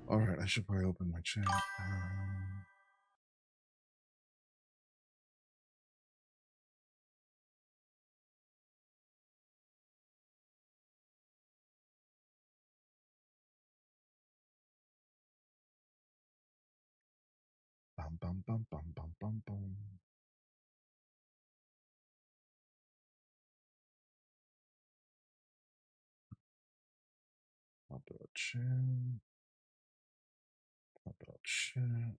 Alright, I should probably open my chat. Bum, bum, bum, bum, bum, bum, bum. Pop it out chat. Pop it out chat.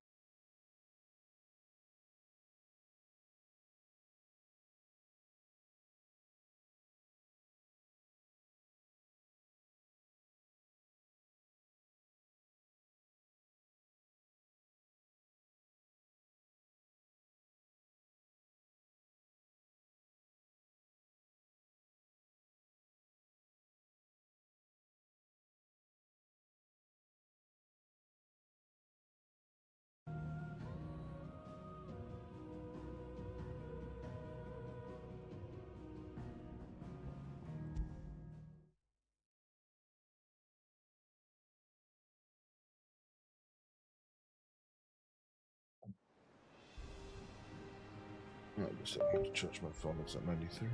I guess I have to charge my phone. It's at 93.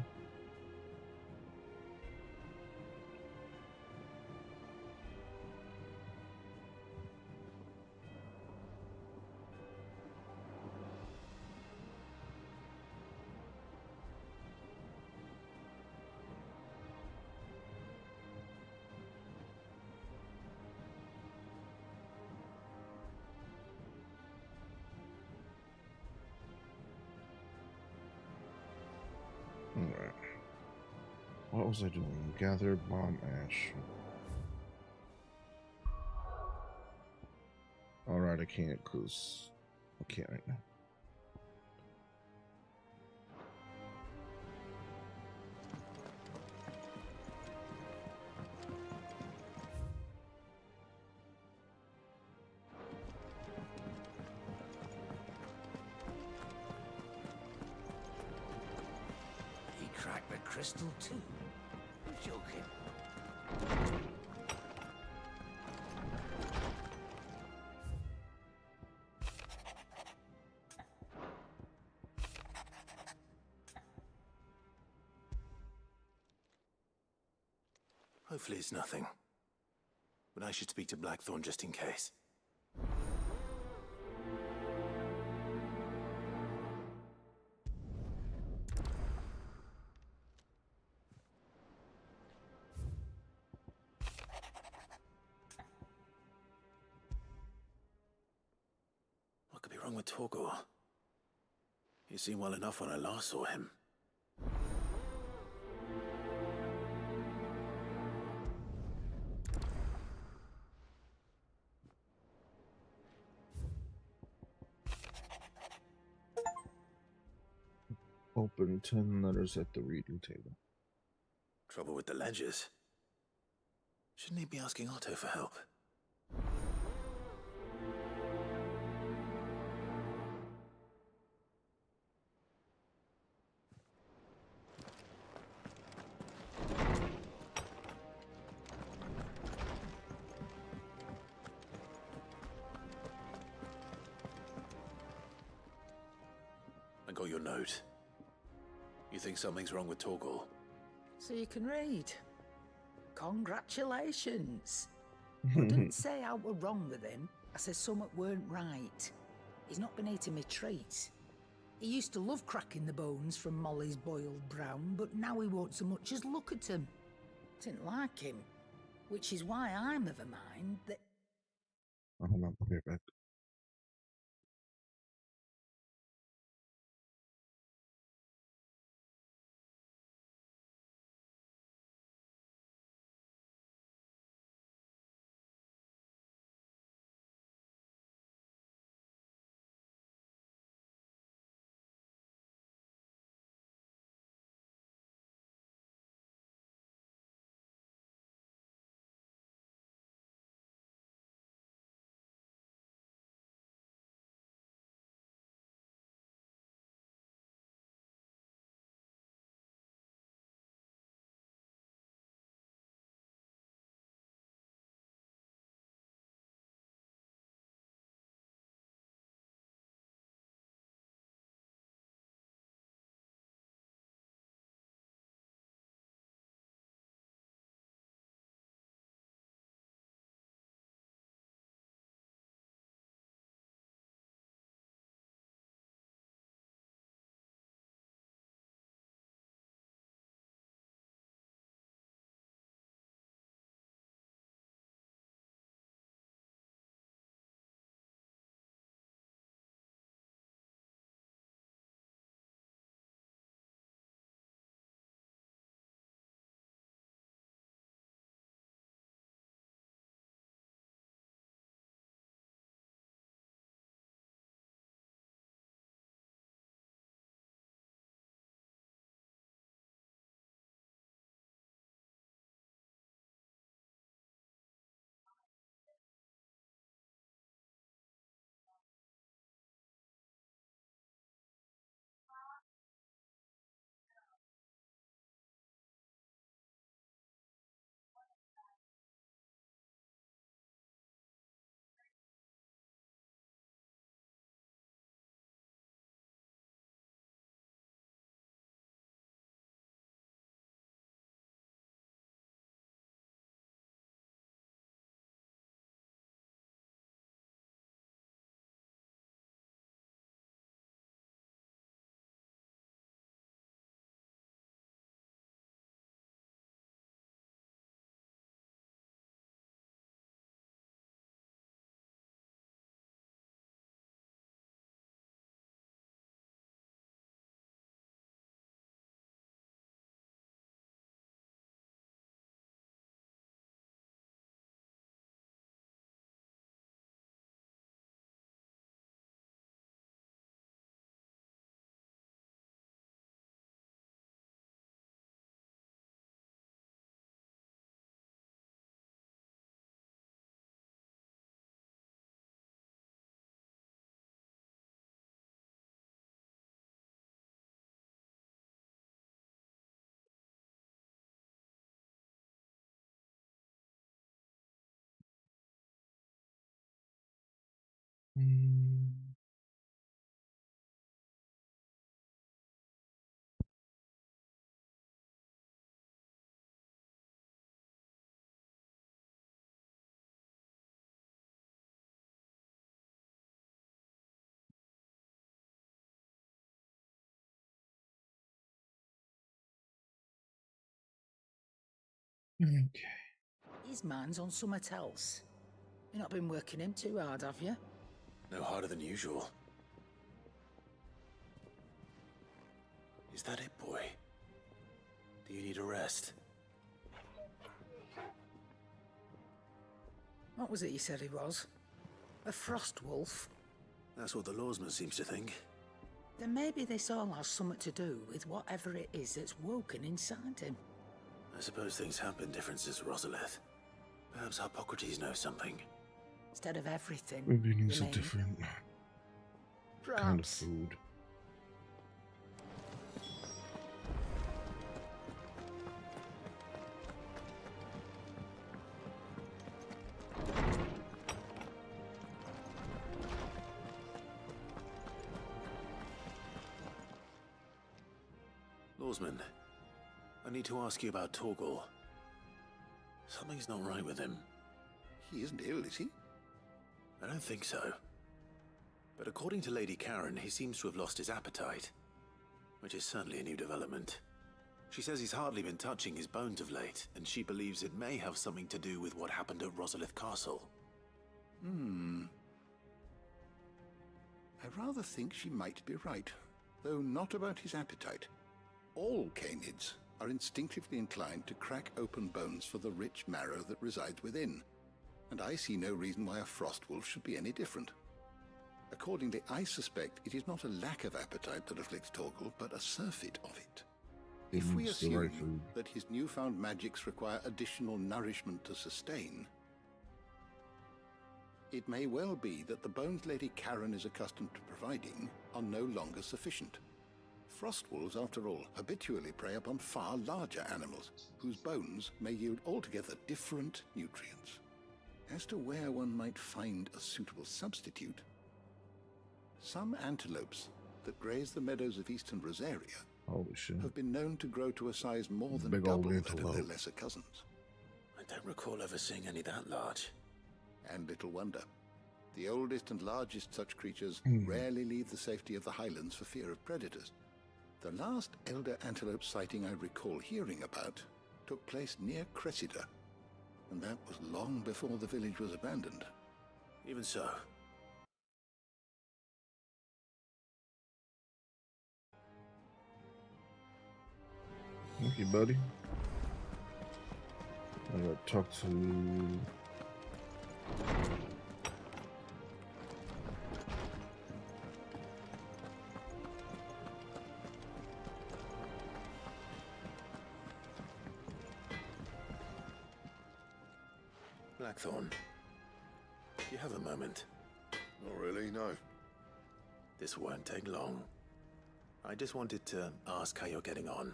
Alright. What was I doing? Gather bomb ash. Alright, I can't because I can't right now. He cracked the crystal too. You're joking. Hopefully it's nothing. But I should speak to Blackthorn just in case. What could be wrong with Torgor? He seemed well enough when I last saw him. Open 10 letters at the reading table. Trouble with the ledgers. Shouldn't he be asking Otto for help? I got your note. You think something's wrong with Torgor? So you can read. Congratulations. I didn't say I were wrong with him. I said something weren't right. He's not been eating me treats. He used to love cracking the bones from Molly's boiled brown, but now he won't so much as look at 'em. Didn't like him. Which is why I'm of a mind that... Hold on, I'll be right back. Mm. Okay. His mind's on something else. You've not been working him too hard, have you? No harder than usual. Is that it, boy? Do you need a rest? What was it you said he was? A frost wolf? That's what the lawsman seems to think. Then maybe this all has something to do with whatever it is that's woken inside him. I suppose things have been different since Rosalith. Perhaps Hippocrates knows something. Instead of everything. Maybe he needs you a mean? different Perhaps. kind of food. Lawsman, I need to ask you about Torgal. Something's not right with him. He isn't ill, is he? I don't think so. But according to Lady Karen, he seems to have lost his appetite. Which is certainly a new development. She says he's hardly been touching his bones of late, and she believes it may have something to do with what happened at Rosalith Castle. I rather think she might be right, though not about his appetite. All canids are instinctively inclined to crack open bones for the rich marrow that resides within, and I see no reason why a frost wolf should be any different. Accordingly, I suspect it is not a lack of appetite that afflicts Torgal, but a surfeit of it. He If we needs the right assume food. that his newfound magics require additional nourishment to sustain, it may well be that the bones Lady Karen is accustomed to providing are no longer sufficient. Frost wolves, after all, habitually prey upon far larger animals, whose bones may yield altogether different nutrients. As to where one might find a suitable substitute, some antelopes that graze the meadows of eastern Rosaria Holy shit. have been known to grow to a size more than Big old double that of their antelope. lesser cousins. I don't recall ever seeing any that large. And little wonder. The oldest and largest such creatures rarely leave the safety of the highlands for fear of predators. The last elder antelope sighting I recall hearing about took place near Cressida, and that was long before the village was abandoned. Even so. Thank you, buddy. I gotta talk to... Blackthorn. Do you have a moment? Not really, no. This won't take long. I just wanted to ask how you're getting on.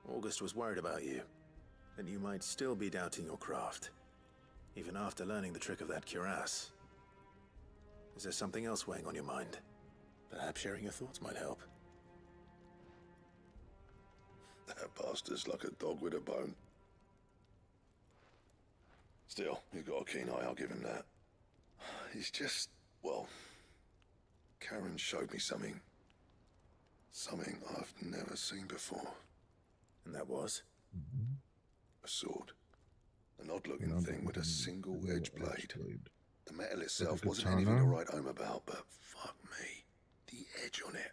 August was worried about you, that you might still be doubting your craft, even after learning the trick of that cuirass. Is there something else weighing on your mind? Perhaps sharing your thoughts might help. That bastard's like a dog with a bone. Still, he's got a keen eye, I'll give him that. He's just, well, Karen showed me something. Something I've never seen before. And that was? A sword. An odd-looking thing with a single edge blade. The metal itself a wasn't anything to katana. write home about, but fuck me. The edge on it.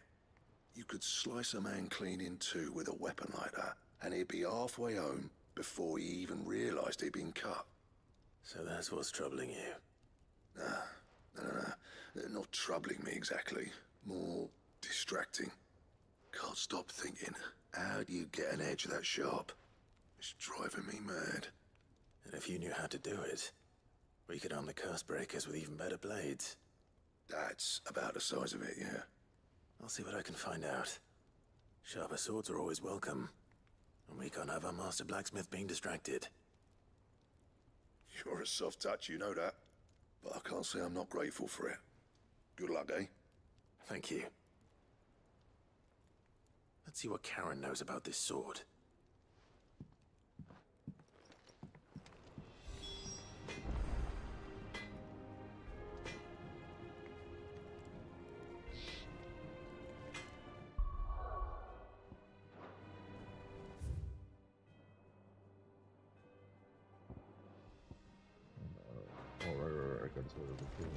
You could slice a man clean in two with a weapon like that, and he'd be halfway home before he even realised he'd been cut. So that's what's troubling you. No. Not troubling me exactly. More distracting. Can't stop thinking, how do you get an edge that sharp? It's driving me mad. And if you knew how to do it, we could arm the curse breakers with even better blades. That's about the size of it, yeah. I'll see what I can find out. Sharper swords are always welcome. And we can't have our master blacksmith being distracted. You're a soft touch, you know that. but I can't say I'm not grateful for it. Good luck, eh? Thank you. Let's see what Karen knows about this sword. Oh, right. I got to the film.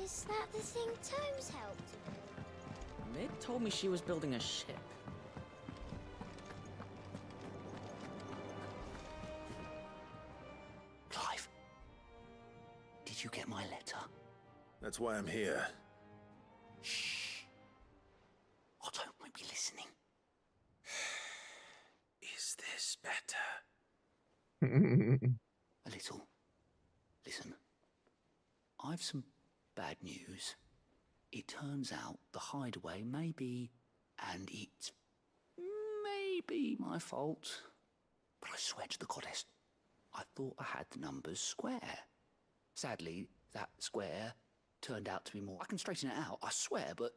Is that the thing Tomes helped with? Mid told me she was building a ship. Clive, did you get my letter? That's why I'm here. Shh. Otto might be listening. Is this better? A little. Listen, I've some bad news. It turns out the hideaway may be, and it's maybe my fault, but I swear to the goddess, I thought I had the numbers square. Sadly, that square turned out to be more. I can straighten it out, I swear, but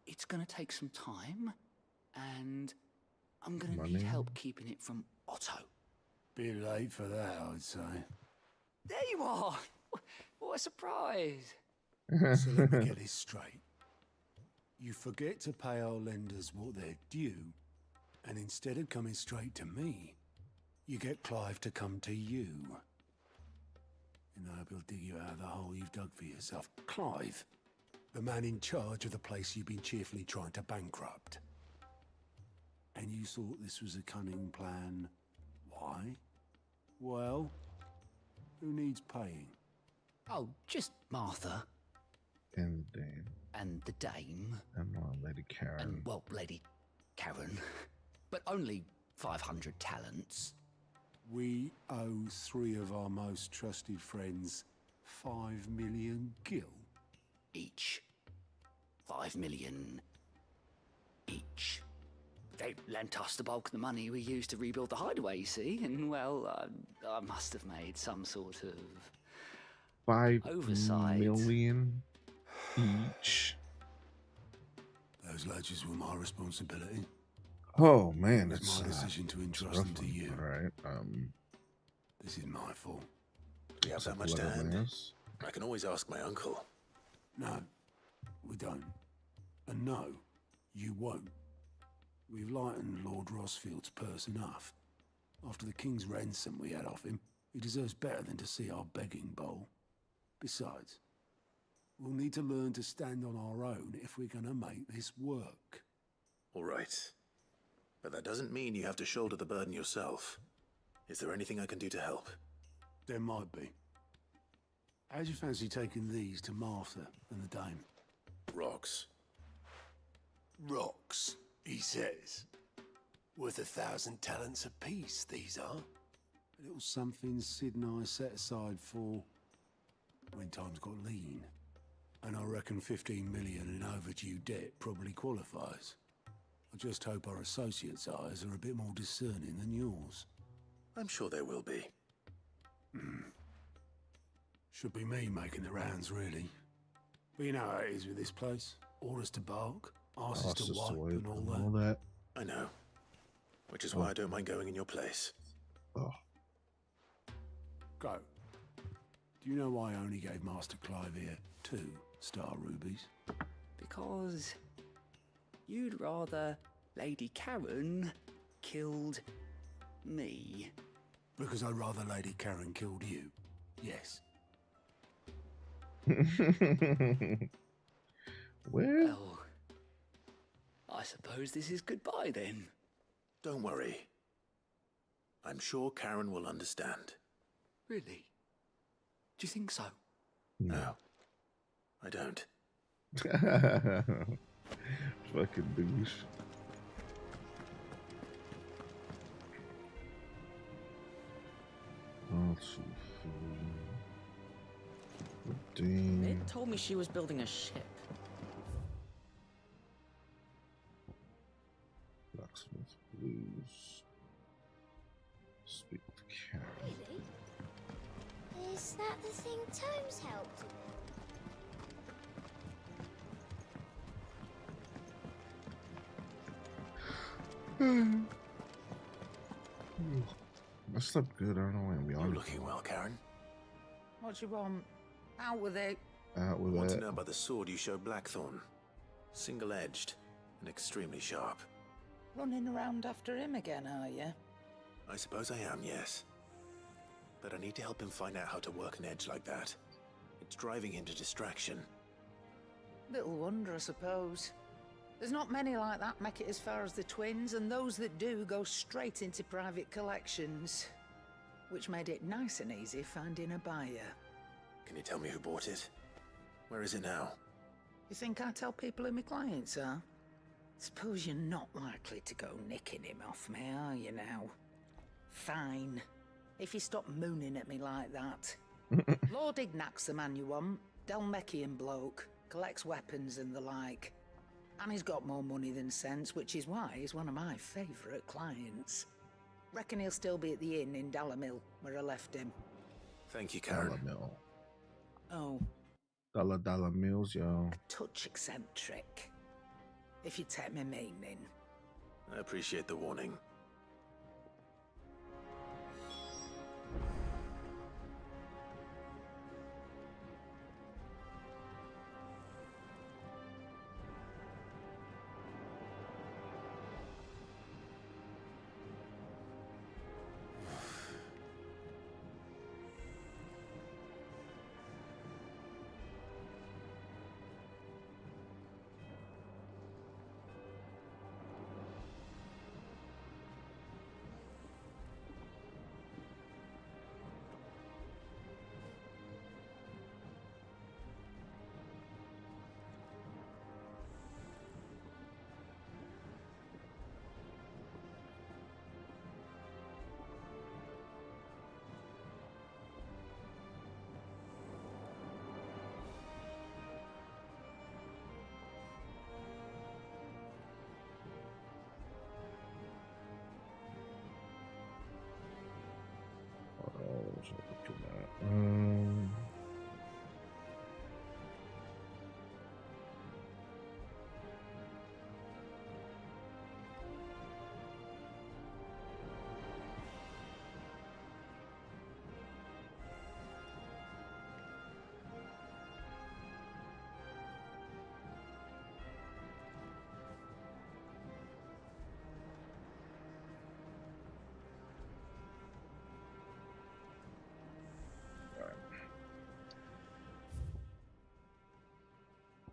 it's gonna take some time, and I'm gonna need help keeping it from Otto. Bit late for that, I'd say. There you are! What a surprise! So let me get this straight. You forget to pay our lenders what they're due, and instead of coming straight to me, you get Clive to come to you. And I hope he'll dig you out of the hole you've dug for yourself. Clive, the man in charge of the place you've been cheerfully trying to bankrupt. And you thought this was a cunning plan. Why? Well, who needs paying? Oh, just Martha. And the Dame. And the Dame. And Lady Karen. And, well, Lady Karen. But only 500 talents. We owe 3 of our most trusted friends 5 million gil. Each. 5 million each. They lent us the bulk of the money we used to rebuild the hideaway, you see, and, well, I must have made some sort of 5 oversight. million each. Those ledgers were my responsibility. Oh man, It's it's my decision to entrust them to you. All right. This is my fault. Do we have that much to hand? I can always ask my uncle. No, we don't. And no, you won't. We've lightened Lord Rosfield's purse enough. After the king's ransom we had off him, he deserves better than to see our begging bowl. Besides, we'll need to learn to stand on our own if we're gonna make this work. All right. But that doesn't mean you have to shoulder the burden yourself. Is there anything I can do to help? There might be. How'd you fancy taking these to Martha and the Dame? Rocks. Rocks, he says. Worth 1,000 talents apiece, these are. A little something Sid and I set aside for when times got lean. And I reckon 15 million in overdue debt probably qualifies. I just hope our associates' eyes are a bit more discerning than yours. I'm sure there will be. Should be me making the rounds, really. But you know how it is with this place. Orders to bark, asses to wipe, and all that. I know. Which is why I don't mind going in your place. Oh. Go. Do you know why I only gave Master Clive here 2 star rubies? Because you'd rather Lady Karen killed me. Because I'd rather Lady Karen killed you. Yes. Well, I suppose this is goodbye then. Don't worry. I'm sure Karen will understand. Really? Do you think so? No, I don't. Fucking douche. It told me she was building a ship. times helped. I slept good. I don't know why I'm You're yawning. looking well, Karen. What do you want? Out with it. Out with Want to that. know about the sword you showed Blackthorn? Single-edged and extremely sharp. Running around after him again, are you? I suppose I am, yes. But I need to help him find out how to work an edge like that. It's driving him to distraction. Little wonder, I suppose. There's not many like that make it as far as the twins, and those that do go straight into private collections. Which made it nice and easy finding a buyer. Can you tell me who bought it? Where is it now? You think I tell people who my clients are? Suppose you're not likely to go nicking him off me, are you now? Fine. If you stop mooning at me like that. Lord Ignac's the man you want. Delmechian bloke. Collects weapons and the like. And he's got more money than sense, which is why he's one of my favourite clients. Reckon he'll still be at the inn in Dalamil, where I left him. Thank you, Karen. $1 Oh, dollar meals, yo. a touch eccentric. If you take me meaning. I appreciate the warning. Oh, so look at that.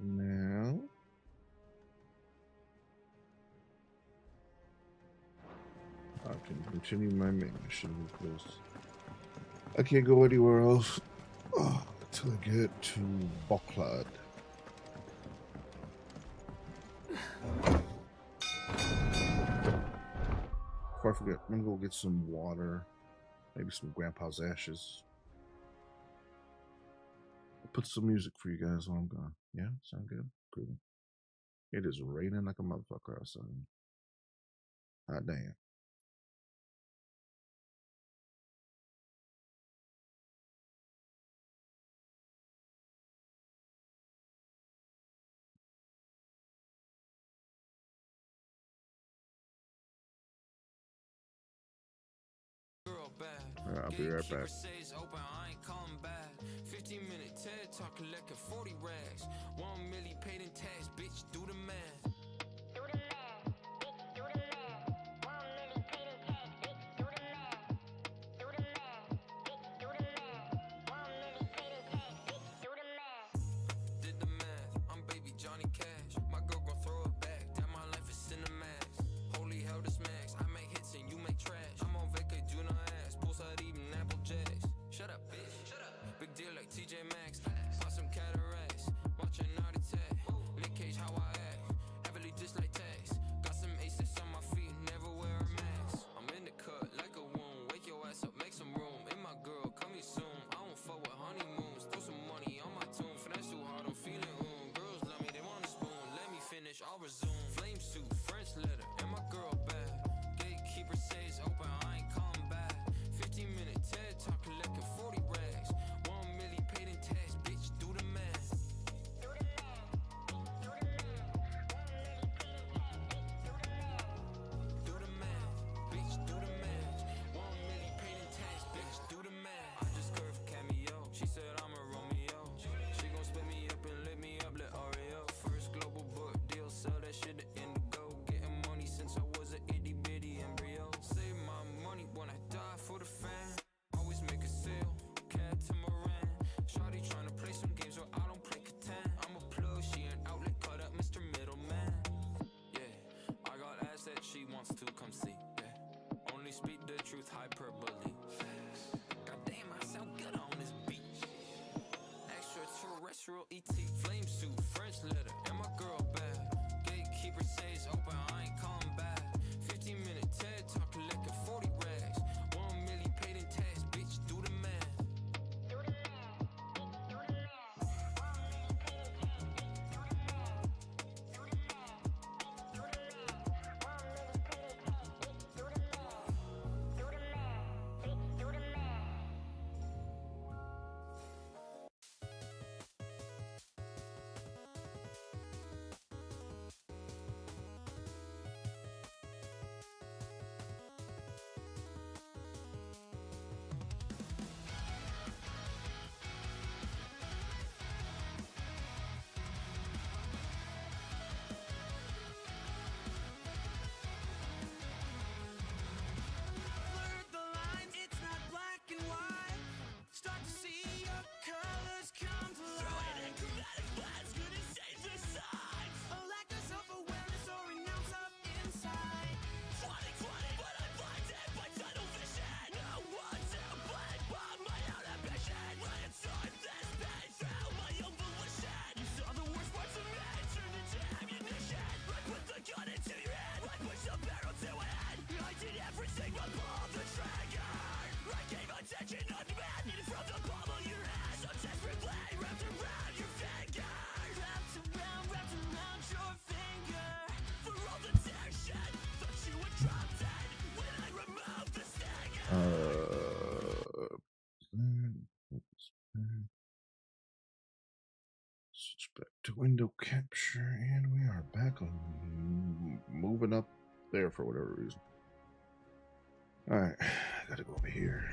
Now, I can continue my main mission because I can't go anywhere else until I get to Bocklad. Before I forget, I'm gonna go get some water, maybe some grandpa's ashes. I'll put some music for you guys while I'm gone. Yeah, sound good? Cool. It is raining like a motherfucker outside. Hot damn. Alright, I'll be right back. 15-minute TED talk collecting 40 rags. 1 million paid in tax, bitch, do the math. Do the math, bitch, do the math. 1 million paid in tax, bitch, do the math. Do the math, bitch, do the math. 1 million paid in tax, bitch, do the math. Did the math, I'm baby Johnny Cash. My girl gon' throw it back, that my life is cinemax. Holy hell, this max, I make hits and you make trash. I'm on vacay, do not ask, poolside eating Apple Jacks. Shut up, bitch, shut up. Big deal like TJ Maxx, pop some cataracts, watching Art Attack. Nick Cage, how I act, heavily just like tax. Got some aces on my feet, never wear a mask. I'm in the cut like a wound, wake your ass up, make some room. And my girl, coming soon, I don't fuck with honeymoons. Throw some money on my tune, finesse too hard, I'm feeling Girls love me, they want a spoon, let me finish, I'll resume. Flame suit, French letter, and my girl bad. Gatekeeper says open, I ain't come back. 15-minute TED talk collecting 40 rags. 1 million paid in Mackerel, ET, flame suit, French letter, and my girl bad. Gatekeeper says open, I ain't calling back. 15-minute TED talk, collecting 40 rags. 1 million paid in tax, bitch, do the math. Do the math, bitch, do the math. 1 million paid in tax, bitch, do the math. Do the math, bitch, do the math. 1 million paid in tax, bitch, do the math. Do the math, bitch, do the math. Blurred the line, it's not black and white. Start to see your colors come to life. And chromatic glass couldn't save the signs. A lack of self-awareness or an ounce of insight. 2020, but I'm blinded by tunnel vision. No one to blame but my own ambition. I absorbed this pain through my own volition. You saw the worst parts of me, turned into ammunition. I put the gun into your head, I pushed the barrel to it. I did everything but pull the trigger. I gave attention undemanded from the palm of your hand. So desperately wrapped around your finger. Wrapped around your finger. For all the tension, thought you were dropped in when I removed the stinger. Suspect to window capture, and we are back on moving up there for whatever reason. Alright, gotta go over here.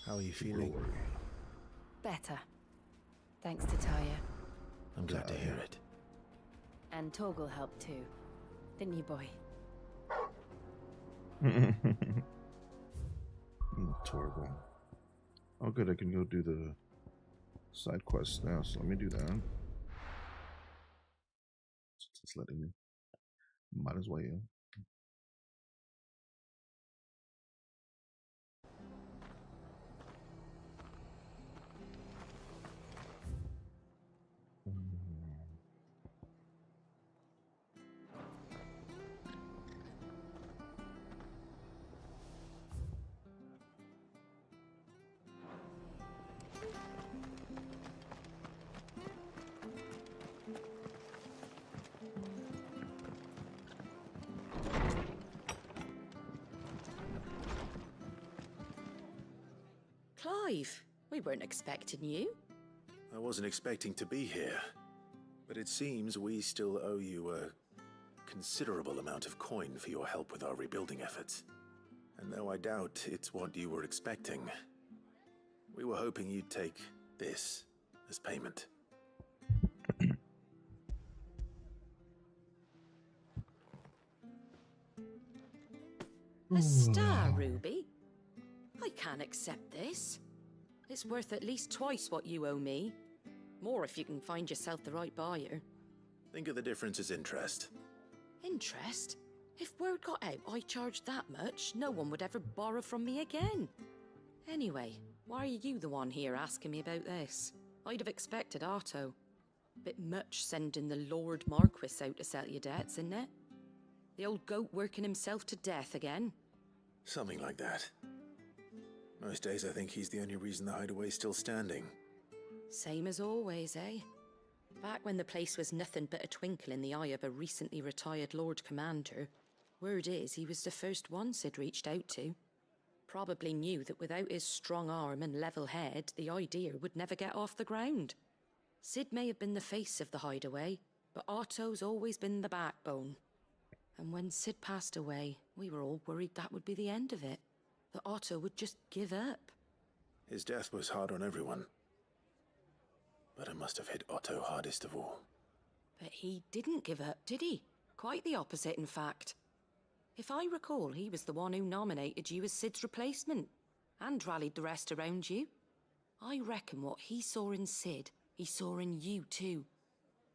How are you feeling? Better. Thanks to Taya. I'm glad to hear it. And Torgal helped too. Didn't you, boy? Torgal. Oh, good. I can go do the side quests now, so let me do that. Since it's letting me. Might as well. Clive, we weren't expecting you. I wasn't expecting to be here, but it seems we still owe you a considerable amount of coin for your help with our rebuilding efforts. And though I doubt it's what you were expecting, we were hoping you'd take this as payment. A star, Ruby? I can't accept this. It's worth at least twice what you owe me. More if you can find yourself the right buyer. Think of the difference as interest. Interest? If word got out I charged that much, no one would ever borrow from me again. Anyway, why are you the one here asking me about this? I'd have expected Otto. Bit much sending the Lord Marquis out to settle your debts, isn't it? The old goat working himself to death again? Something like that. Most days I think he's the only reason the hideaway's still standing. Same as always, eh? Back when the place was nothing but a twinkle in the eye of a recently retired Lord Commander, word is he was the first one Sid reached out to. Probably knew that without his strong arm and level head, the idea would never get off the ground. Sid may have been the face of the hideaway, but Otto's always been the backbone. And when Sid passed away, we were all worried that would be the end of it. That Otto would just give up. His death was hard on everyone. But it must have hit Otto hardest of all. But he didn't give up, did he? Quite the opposite, in fact. If I recall, he was the one who nominated you as Sid's replacement, and rallied the rest around you. I reckon what he saw in Sid, he saw in you too.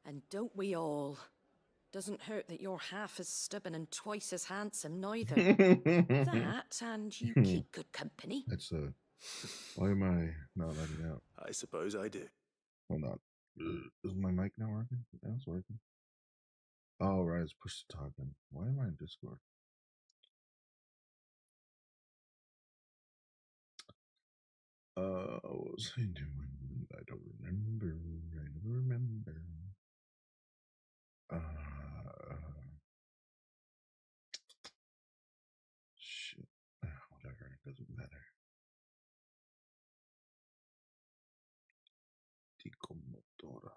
And don't we all? Doesn't hurt that you're half as stubborn and twice as handsome, neither. That, and you keep good company. That's why am I not letting out? I suppose I do. Hold on. Is my mic not working? Yeah, it's working. Oh, right. It's push to talk. Why am I in Discord? What was I doing? I don't remember. I never remember. Shit. Whatever. It doesn't matter. Tico Motora.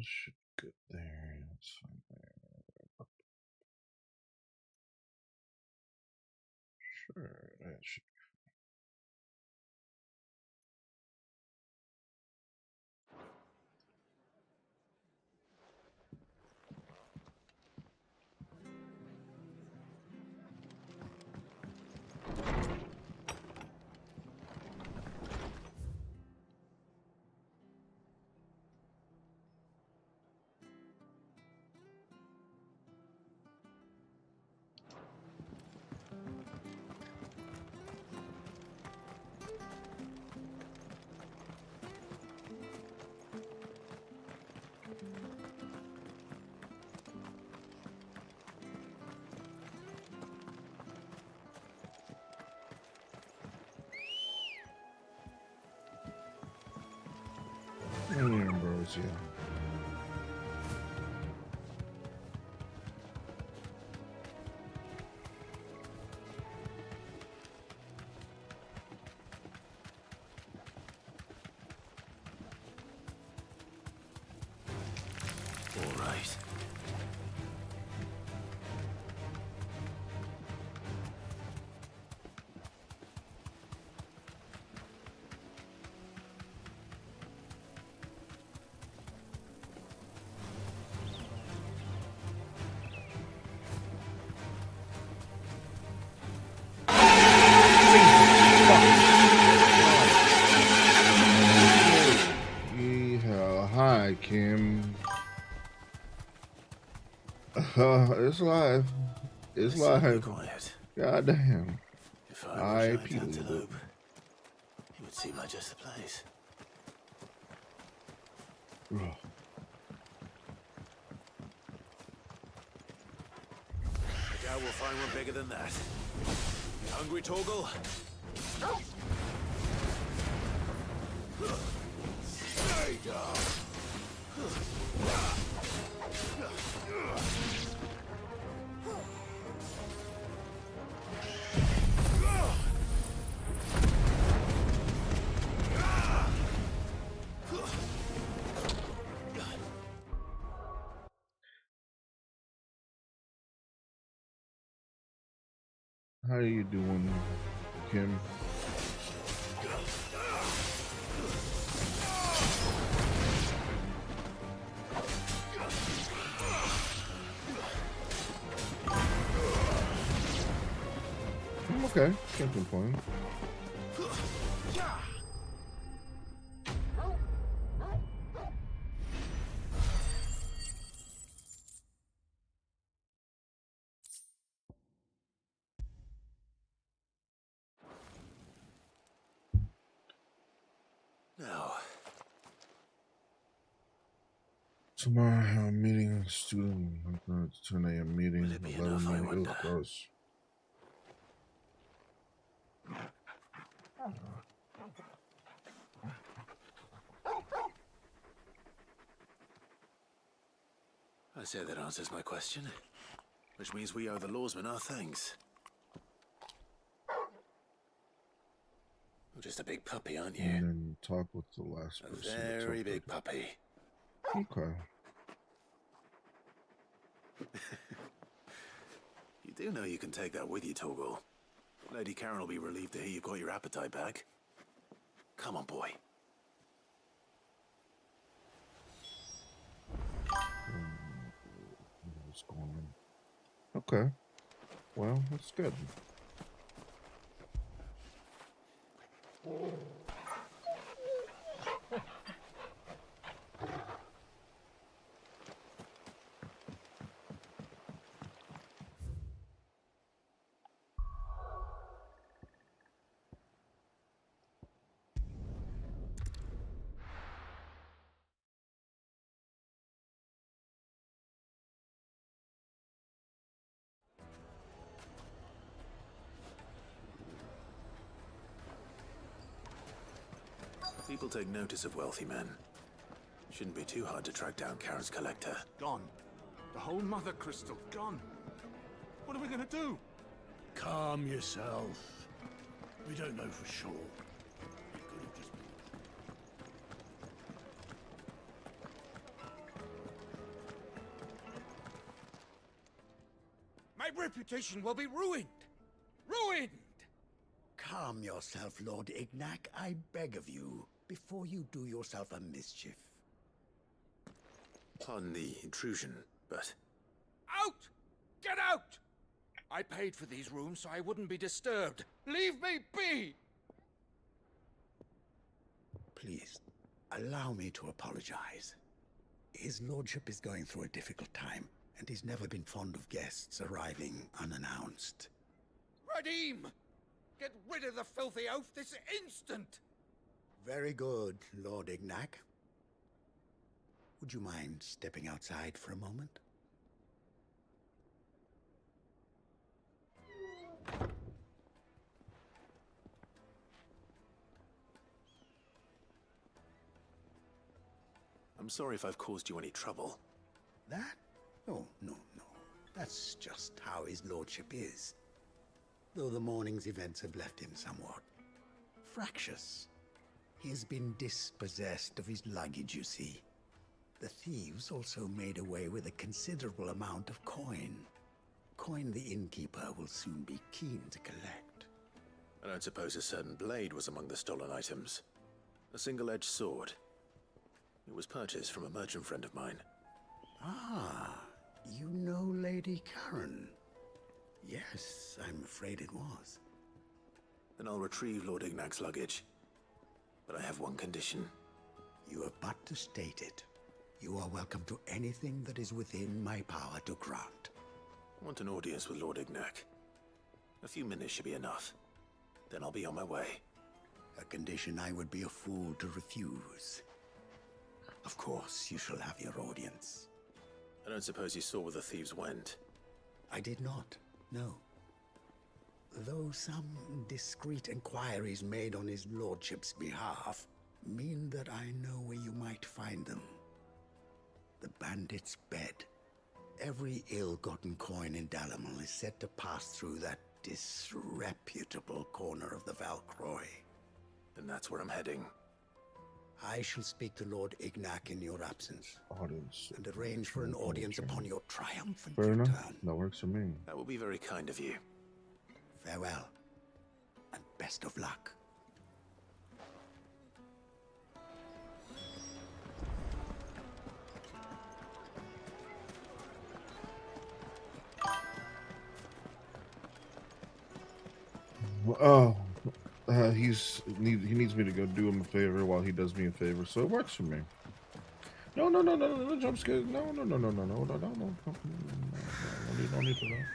Should get there. That's fine there. Sure, that should. Ambrosia. All right. Hi, Kim. It's live. It's live. Quiet. God damn. If I were a giant people. antelope, it would seem like just the place. Ugh. I doubt we'll find one bigger than that. You hungry, Torgal? Stay down. How are you doing, Kim? I'm okay. Can't complain. Tomorrow I have a meeting with a student. 10 a.m. meeting. Will it be 11 enough, I a.m. wonder? Gross. I say that answers my question. Which means we owe the lawsman our thanks. You're just a big puppy, aren't you? And then talk with the last A person. very big puppy. Okay. You do know you can take that with you, Torgal. Lady Karen will be relieved to hear you've got your appetite back. Come on, boy. What's going on? Okay. Well, that's good. People take notice of wealthy men. Shouldn't be too hard to track down Karen's collector. Gone. The whole mother crystal, gone. What are we gonna do? Calm yourself. We don't know for sure. It could have just been. My reputation will be ruined. Ruined! Calm yourself, Lord Ignac, I beg of you, before you do yourself a mischief. Pardon the intrusion, but... Out! Get out! I paid for these rooms so I wouldn't be disturbed. Leave me be! Please, allow me to apologize. His lordship is going through a difficult time, and he's never been fond of guests arriving unannounced. Radim! Get rid of the filthy oaf this instant! Very good, Lord Ignac. Would you mind stepping outside for a moment? I'm sorry if I've caused you any trouble. That? Oh, no. That's just how his lordship is. Though the morning's events have left him somewhat fractious. He has been dispossessed of his luggage, you see. The thieves also made away with a considerable amount of coin. Coin the innkeeper will soon be keen to collect. I don't suppose a certain blade was among the stolen items. A single-edged sword. It was purchased from a merchant friend of mine. Ah, you know Lady Karen. Yes, I'm afraid it was. Then I'll retrieve Lord Ignac's luggage. But I have one condition. You have but to state it. You are welcome to anything that is within my power to grant. I want an audience with Lord Ignac. A few minutes should be enough. Then I'll be on my way. A condition I would be a fool to refuse. Of course, you shall have your audience. I don't suppose you saw where the thieves went. I did not, no. Though some discreet inquiries made on his lordship's behalf mean that I know where you might find them. The bandit's bed. Every ill-gotten coin in Dalamon is said to pass through that disreputable corner of the Valcroy. Then that's where I'm heading. I shall speak to Lord Ignac in your absence. Audience. And arrange for an audience upon your triumphant Fair return. enough. That works for me. That will be very kind of you. Farewell, and best of luck. Oh, he needs me to go do him a favor while he does me a favor, so it works for me. No, jump scare. No, no need for that.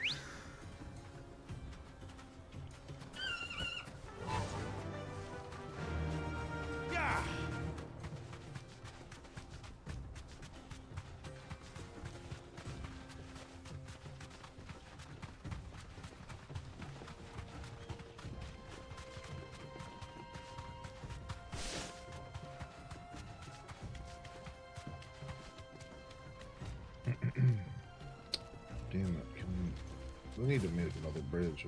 We need to make another bridge.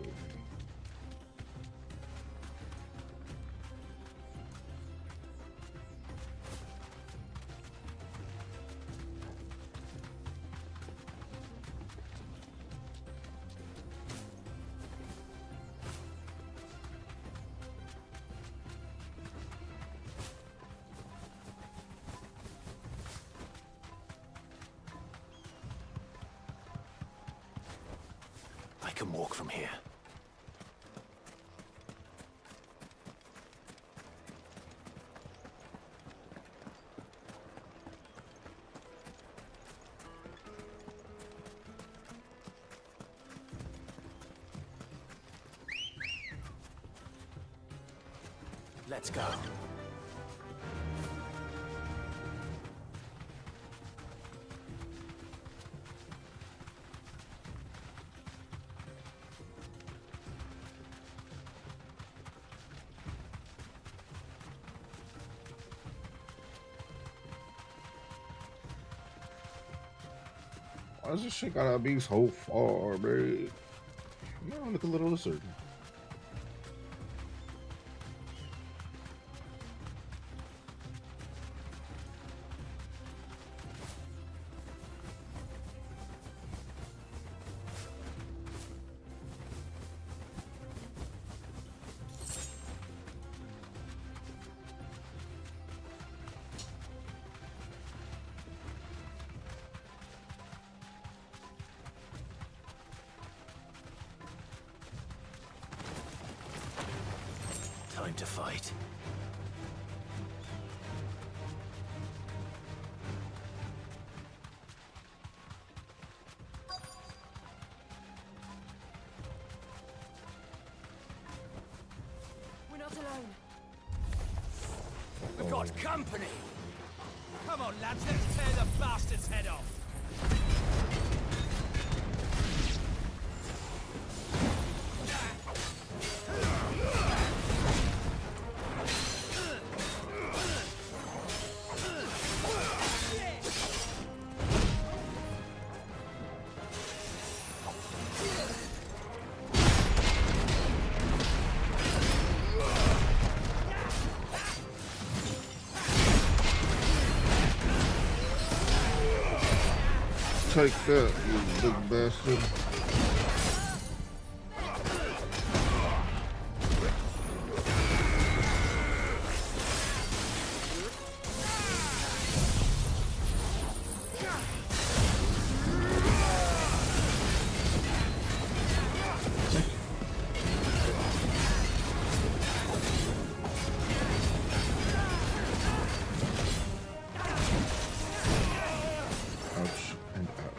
I can walk from here. Let's go. Why does this shit gotta be so far, man? No, look a little lizard. Time to fight. We're not alone. We've got company! Come on, lads, let's tear the bastard's head off! Take that, you big bastard. Ouch and ouch.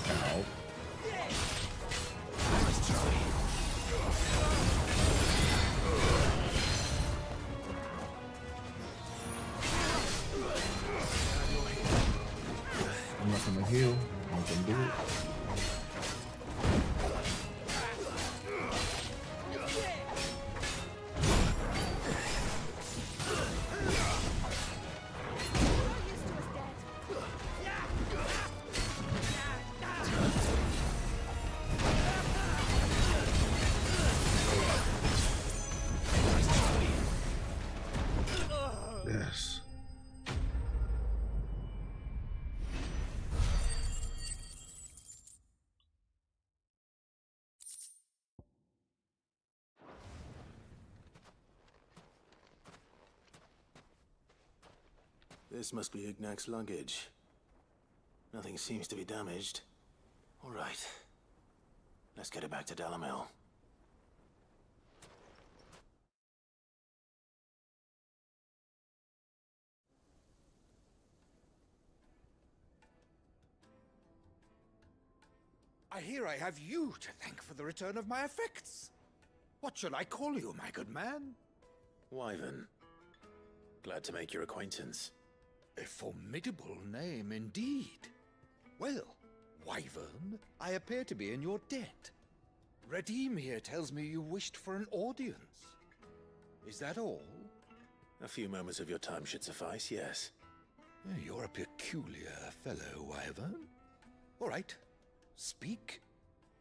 Ow. I'm not gonna heal. I'm not gonna do it. Yes. This must be Ignac's luggage. Nothing seems to be damaged. All right. Let's get it back to Dalamel. I hear I have you to thank for the return of my effects. What shall I call you, my good man? Wyvern. Glad to make your acquaintance. A formidable name indeed. Well, Wyvern, I appear to be in your debt. Redeem here tells me you wished for an audience. Is that all? A few moments of your time should suffice, yes. You're a peculiar fellow, Wyvern. All right, Speak.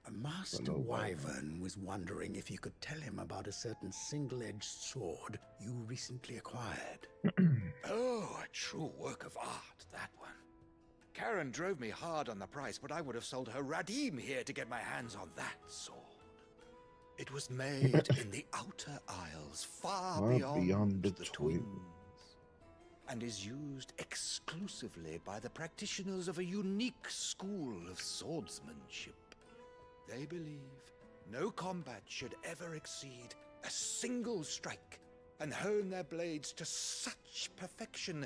Master Wyvern was wondering if you could tell him about a certain single-edged sword you recently acquired. Oh, a true work of art, that one. Karen drove me hard on the price, but I would have sold her Radim here to get my hands on that sword. It was made in the Outer Isles, far beyond the Twins, and is used exclusively by the practitioners of a unique school of swordsmanship. They believe no combat should ever exceed a single strike, and hone their blades to such perfection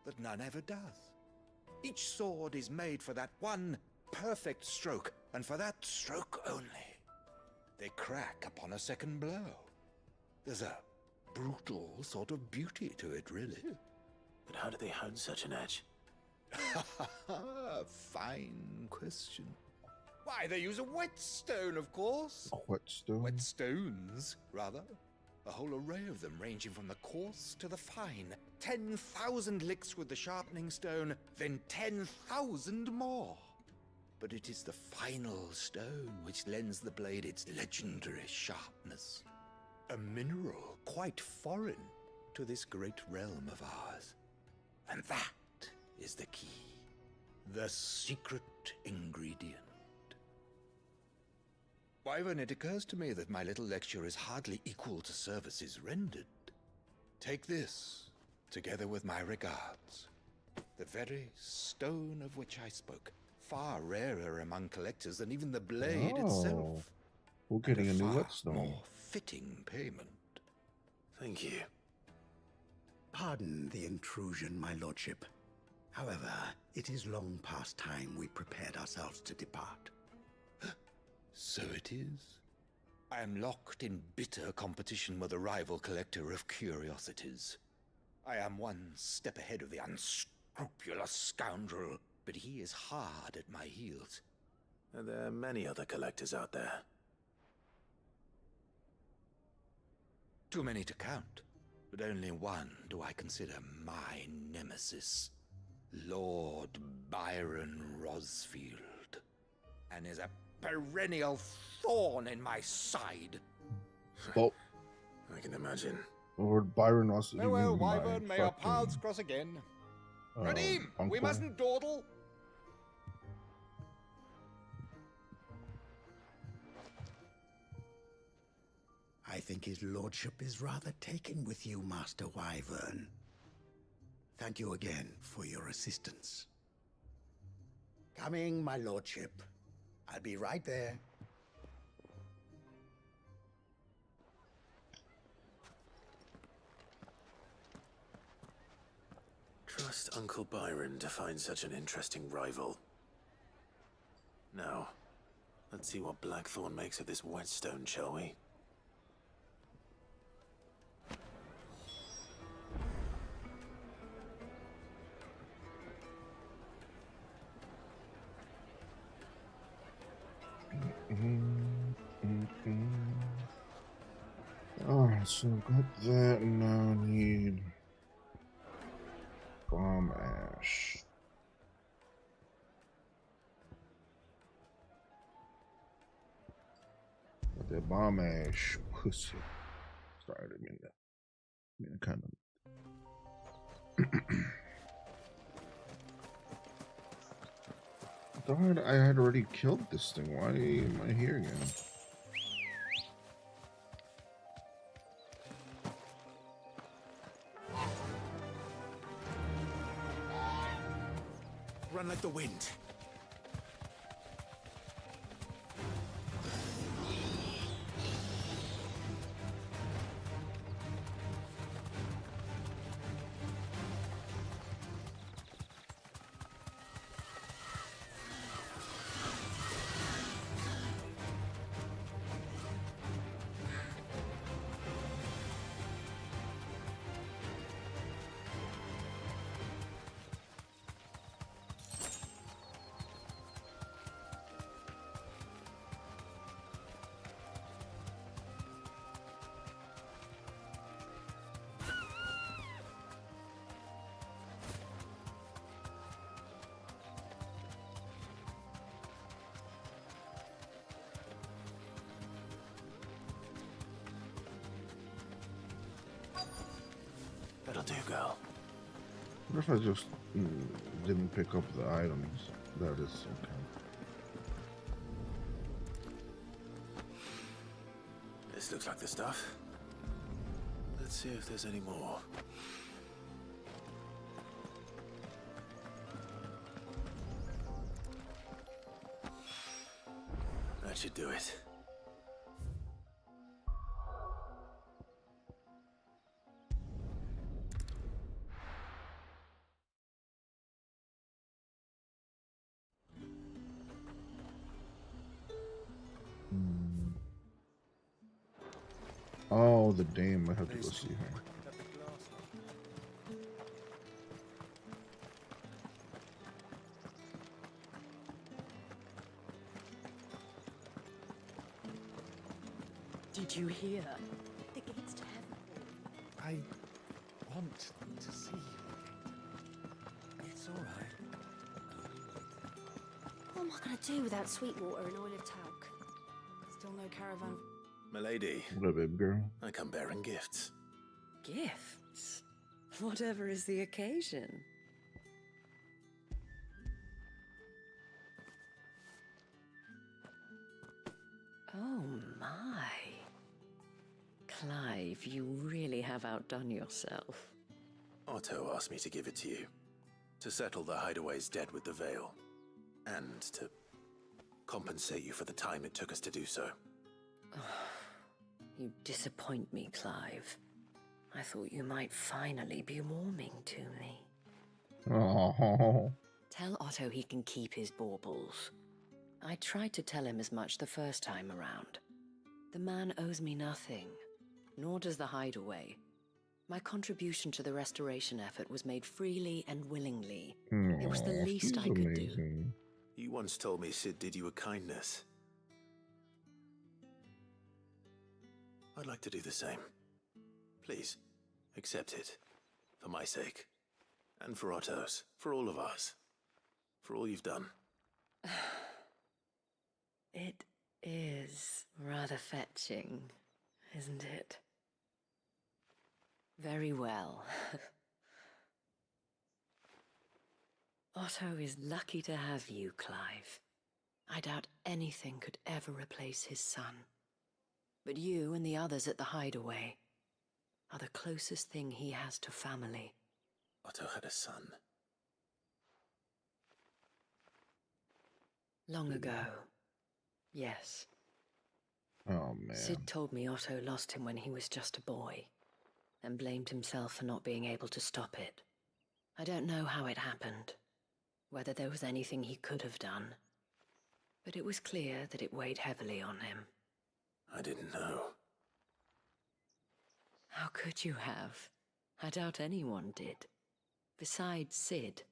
that none ever does. Each sword is made for that one perfect stroke, and for that stroke only. They crack upon a second blow. There's a brutal sort of beauty to it, really. But how do they hone such an edge? Fine question. Why, they use a whetstone, of course. A whetstone? Whetstones, rather. A whole array of them, ranging from the coarse to the fine. 10,000 licks with the sharpening stone, then 10,000 more. But it is the final stone which lends the blade its legendary sharpness. A mineral quite foreign to this great realm of ours. And that is the key. The secret ingredient. Wyvern, it occurs to me that my little lecture is hardly equal to services rendered. Take this, together with my regards. The very stone of which I spoke, far rarer among collectors than even the blade itself. We're getting a new far whetstone. more fitting payment. Thank you. Pardon the intrusion, my lordship. However, it is long past time we prepared ourselves to depart. So it is. I am locked in bitter competition with a rival collector of curiosities. I am one step ahead of the unscrupulous scoundrel, but he is hard at my heels. Are there many other collectors out there? Too many to count, but only one do I consider my nemesis. Lord Byron Rosfield. And is a perennial thorn in my side. Well, I can imagine. Lord Byron also. Farewell, Wyvern, may our paths cross again. Radim, we uncle. mustn't dawdle. I think his lordship is rather taken with you, Master Wyvern. Thank you again for your assistance. Coming, my lordship. I'll be right there. Trust Uncle Byron to find such an interesting rival. Now, let's see what Blackthorn makes of this whetstone, shall we? Alright, so I've got that, and now I need bomb ash. Got that bomb ash pussy. Sorry, I didn't mean to kind of. I thought I had already killed this thing. Why am I here again? Run like the wind. That'll do, girl. What if I just didn't pick up the items? That is okay. This looks like the stuff. Let's see if there's any more. That should do it. Oh, the dame. I have to go see her. Did you hear? The gates to heaven. I want to see you. It's all right. What am I going to do without Sweetwater and Oil of Talc? Still no caravan. Milady. What up, baby girl? I come bearing gifts. Gifts? Whatever is the occasion. Oh my. Clive, you really have outdone yourself. Otto asked me to give it to you. To settle the Hideaway's debt with the Veil. And to compensate you for the time it took us to do so. You disappoint me, Clive. I thought you might finally be warming to me. Oh. Tell Otto he can keep his baubles. I tried to tell him as much the first time around. The man owes me nothing, nor does the Hideaway. My contribution to the restoration effort was made freely and willingly. It was the least I could do. You once told me Sid did you a kindness. I'd like to do the same. Please, accept it. For my sake. And for Otto's. For all of us. For all you've done. It is rather fetching, isn't it? Very well. Otto is lucky to have you, Clive. I doubt anything could ever replace his son. But you and the others at the Hideaway are the closest thing he has to family. Otto had a son. Long ago. Yes. Oh, man. Sid told me Otto lost him when he was just a boy, and blamed himself for not being able to stop it. I don't know how it happened, whether there was anything he could have done, but it was clear that it weighed heavily on him. I didn't know. How could you have? I doubt anyone did. Besides Sid,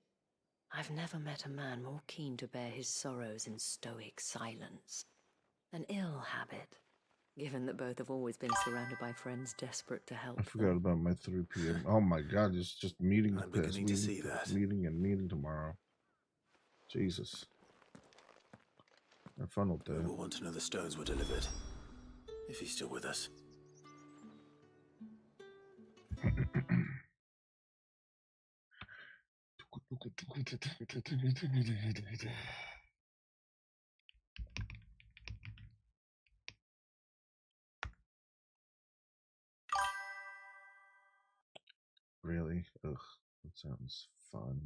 I've never met a man more keen to bear his sorrows in stoic silence. An ill habit, given that both have always been surrounded by friends desperate to help I forgot about my 3 p.m. Oh my god, it's just meeting I'm beginning to see that. meeting tomorrow. Jesus. Have fun with that. We'll want to know the stones were delivered. If he's still with us. Really? Ugh, that sounds fun.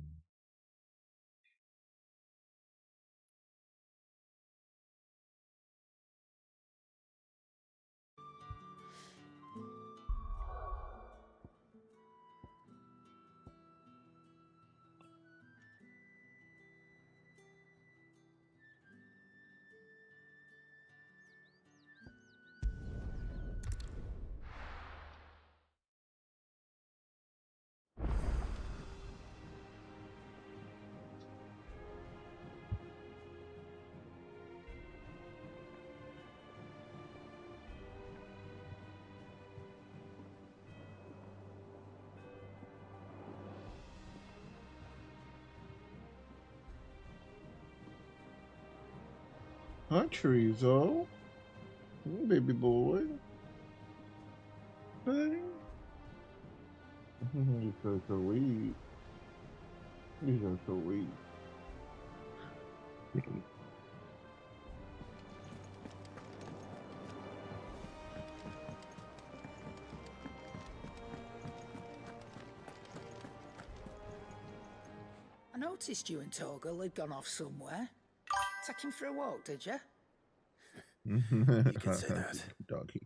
Hi, Chorizo. Baby boy. Hey. You're so weak. You're so weak. I noticed you and Torgal had gone off somewhere. Take him for a walk, did you? You could say that. Doggy.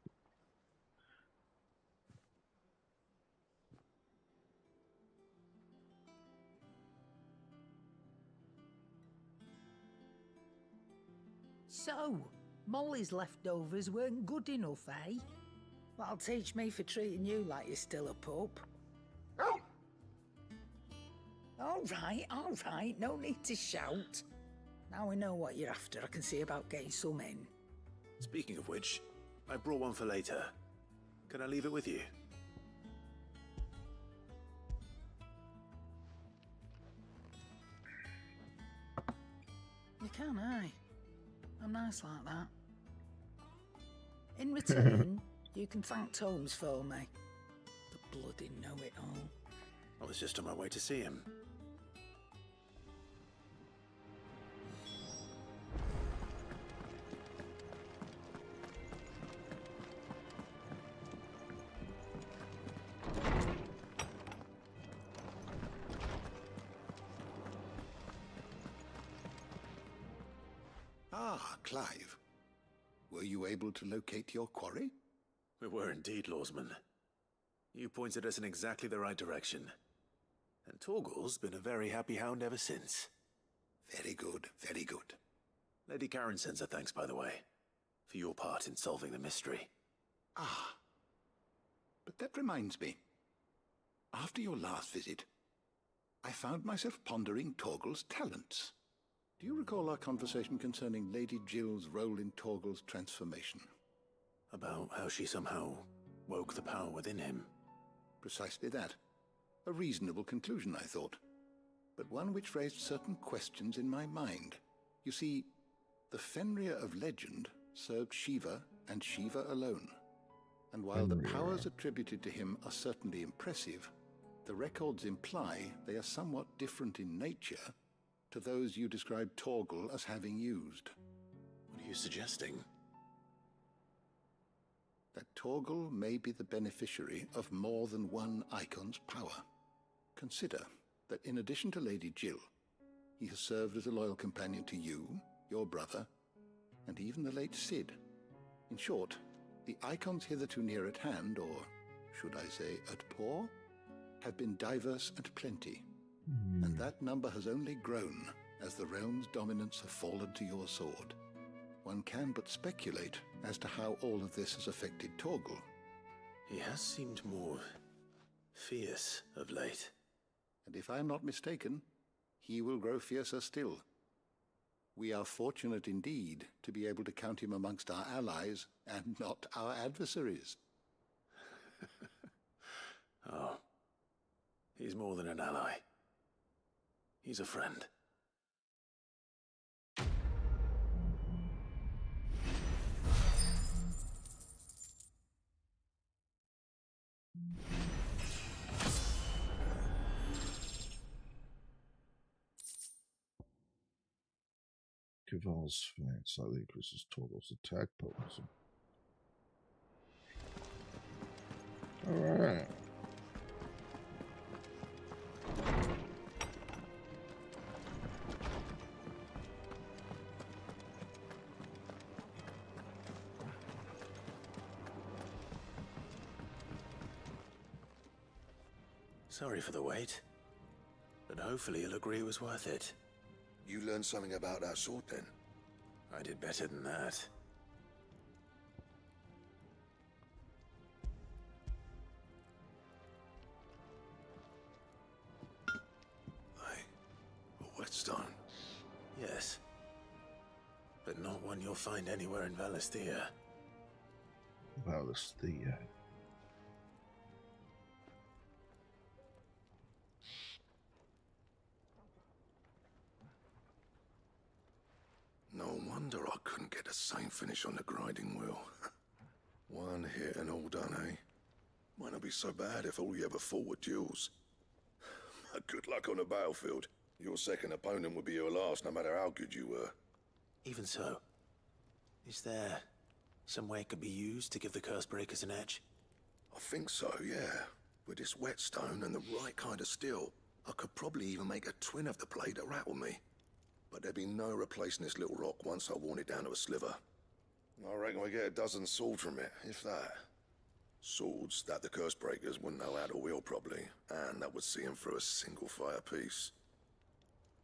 So, Molly's leftovers weren't good enough, eh? That'll teach me for treating you like you're still a pup. All right, no need to shout. Now we know what you're after, I can see about getting some in. Speaking of which, I brought one for later. Can I leave it with you? You can, aye. I'm nice like that. In return, you can thank Tomes for me. The bloody know-it-all. I was just on my way to see him. Ah, Clive. Were you able to locate your quarry? We were indeed, Lawsman. You pointed us in exactly the right direction. And Torgal's been a very happy hound ever since. Very good, very good. Lady Karen sends her thanks, by the way, for your part in solving the mystery. Ah. But that reminds me. After your last visit, I found myself pondering Torgal's talents. Do you recall our conversation concerning Lady Jill's role in Torgal's transformation? About how she somehow woke the power within him. Precisely that. A reasonable conclusion, I thought. But one which raised certain questions in my mind. You see, the Fenrir of legend served Shiva and Shiva alone. And while the powers attributed to him are certainly impressive, the records imply they are somewhat different in nature to those you described Torgal as having used. What are you suggesting? That Torgal may be the beneficiary of more than one icon's power. Consider that in addition to Lady Jill, he has served as a loyal companion to you, your brother, and even the late Cid. In short, the icons hitherto near at hand, or should I say at paw, have been diverse and plenty. And that number has only grown as the realm's dominance have fallen to your sword. One can but speculate as to how all of this has affected Torgal. He has seemed more fierce of late. And if I am not mistaken, he will grow fiercer still. We are fortunate indeed to be able to count him amongst our allies and not our adversaries. Oh, he's more than an ally. He's a friend. Caval's fang slightly increases Torgal's attack potency. Alright. Sorry for the wait, but hopefully you'll agree it was worth it. You learned something about that sword then? I did better than that. A whetstone? Yes. But not one you'll find anywhere in Valisthea. Valisthea. No wonder I couldn't get the same finish on the grinding wheel. One hit and all done, eh? Might not be be so bad if all you ever fought were duels. Good luck on a battlefield. Your second opponent would be your last, no matter how good you were. Even so, is there some way it could be used to give the curse breakers an edge? I think so, yeah. With this whetstone and the right kind of steel, I could probably even make a twin of the blade that rattled me. But there'd be no replacing this little rock once I worn it down to a sliver. I reckon we get a dozen swords from it, if that. Swords that the curse breakers wouldn't know how to wield properly, and that would see them through a single fire piece.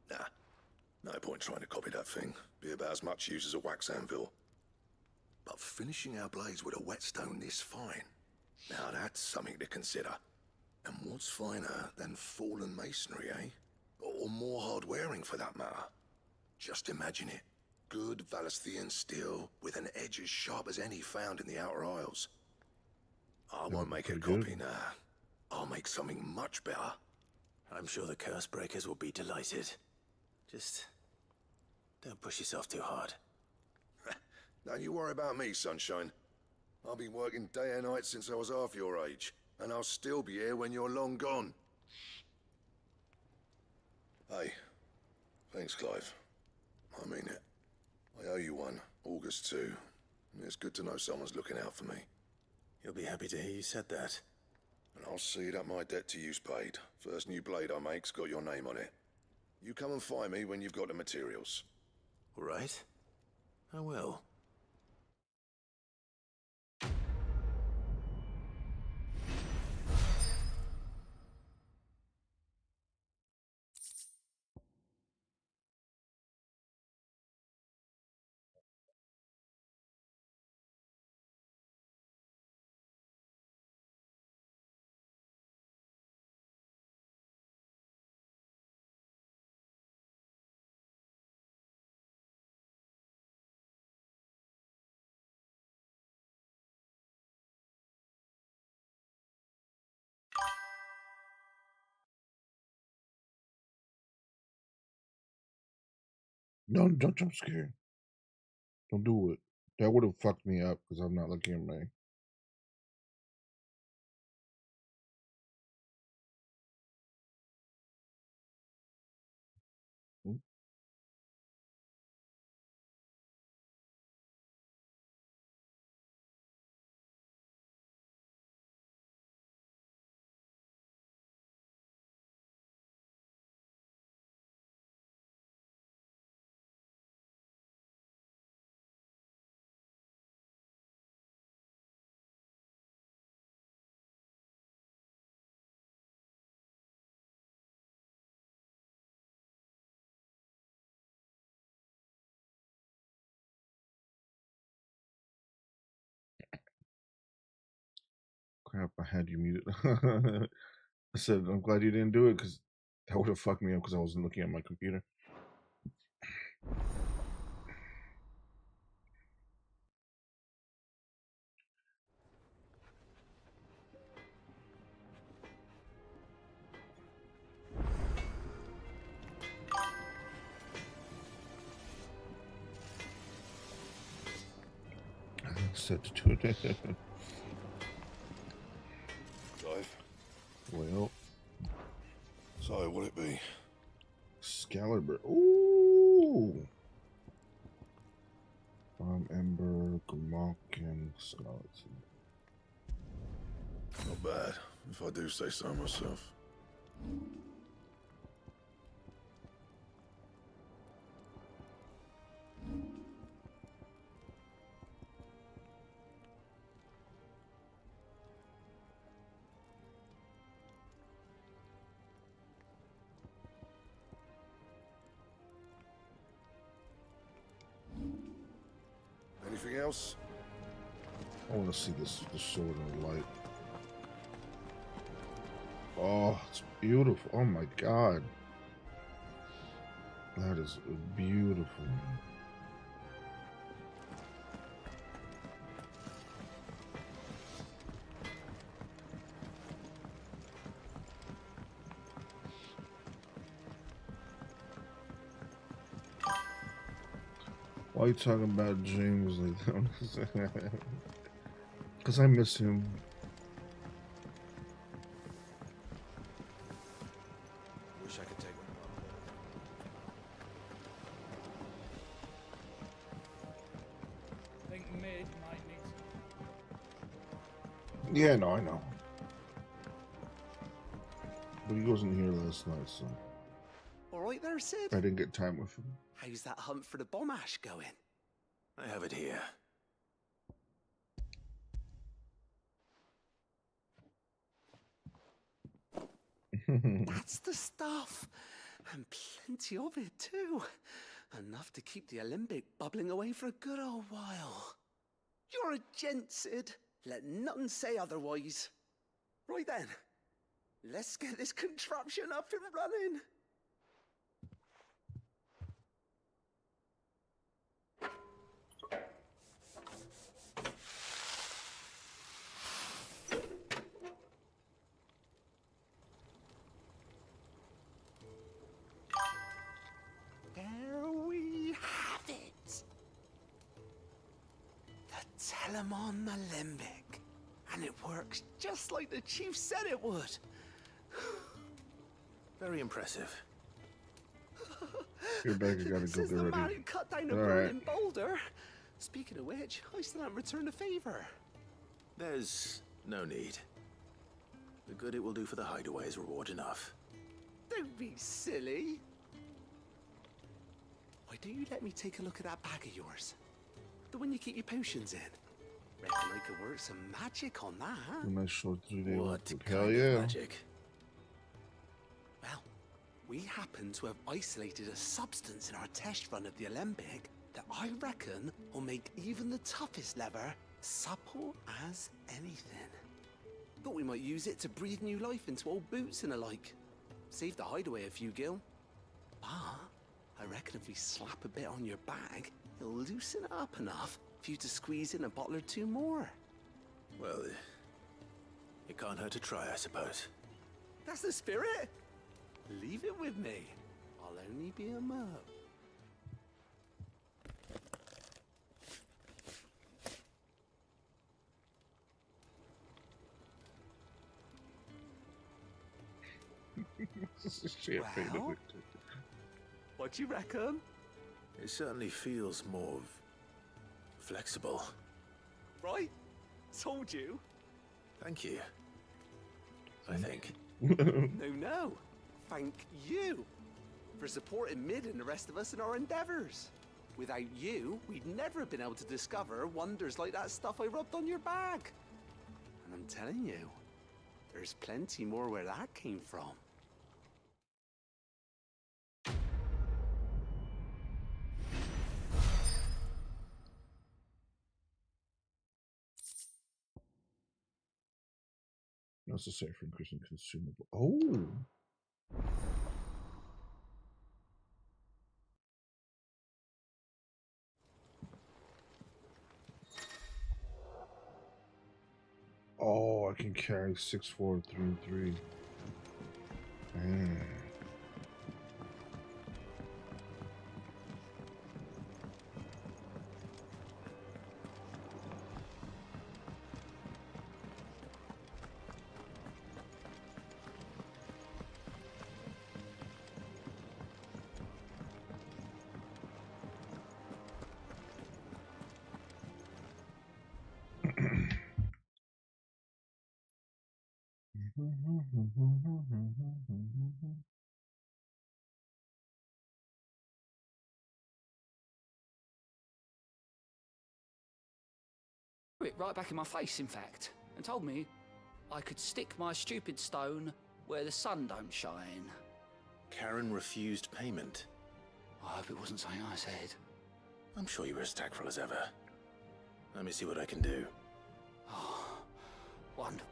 Nah, no point trying to copy that thing. Be about as much use as a wax anvil. But finishing our blades with a whetstone this fine, now that's something to consider. And what's finer than fallen masonry, eh? Or more hard-wearing, for that matter. Just imagine it. Good Valesthian steel with an edge as sharp as any found in the Outer Isles. I won't make a copy, nah. I'll make something much better. I'm sure the curse breakers will be delighted. Just don't push yourself too hard. Don't you worry about me, sunshine. I've been working day and night since I was half your age, and I'll still be here when you're long gone. Hey, thanks, Clive. I mean it. I owe you one, August too. It's good to know someone's looking out for me. You'll be happy to hear you said that. And I'll see that my debt to you's paid. First new blade I make's got your name on it. You come and find me when you've got the materials. All right. I will. No, don't jump scare. Don't do it. That would have fucked me up because I'm not looking at my. Hmm? Crap, I had you muted. I said, I'm glad you didn't do it because that would have fucked me up because I wasn't looking at my computer. Set to do it. Clive? Well. So, what'll it be? Excalibur. Ooh. Ember, Grimok, and Skeleton. Not bad, if I do say so myself. Anything else? I want to see this sword in the light. Oh, it's beautiful. Oh my god. That is beautiful. Why are you talking about James like that? Because I miss him. Yeah, no, I know. But he wasn't here last night, so All right there, Sid? I didn't get time with him. How's that hunt for the bomb ash going? I have it here. That's the stuff. And plenty of it, too. Enough to keep the alembic bubbling away for a good old while. You're a gent, Sid. Let none say otherwise. Right then, let's get this contraption up and running. There we have it. The Telemon Alembic. And it works just like the chief said it would. Very impressive. You're back, I gotta go This is get the man ready. who cut down a All burning right. boulder. Speaking of which, I still haven't returned the favor. There's no need. The good it will do for the hideaway is reward enough. Don't be silly. Why don't you let me take a look at that bag of yours? The one you keep your potions in. Reckon I could work some magic on that. A nice short 3-day What workbook. kind Hell of yeah. magic? Well, we happen to have isolated a substance in our test run of the alembic that I reckon will make even the toughest lever supple as anything. Thought we might use it to breathe new life into old boots and the like. Save the hideaway a few gil. But I reckon if we slap a bit on your bag, it'll loosen it up enough for you to squeeze in a bottle or two more. Well, it can't hurt to try, I suppose. That's the spirit. Leave it with me. I'll only be a mo. Champagne Well? addicted. What do you reckon? It certainly feels more flexible. Right? Told you. Thank you. I think. No. Thank you for supporting Mid and the rest of us in our endeavors. Without you, we'd never have been able to discover wonders like that stuff I rubbed on your bag. And I'm telling you, there's plenty more where that came from. Necessary for increasing consumable. Oh. Oh, I can carry 6, 4, 3, and 3. It right back in my face, in fact, and told me I could stick my stupid stone where the sun don't shine. Karen refused payment. I hope it wasn't something I said. I'm sure you were as tactful as ever. Let me see what I can do. Oh, wonderful.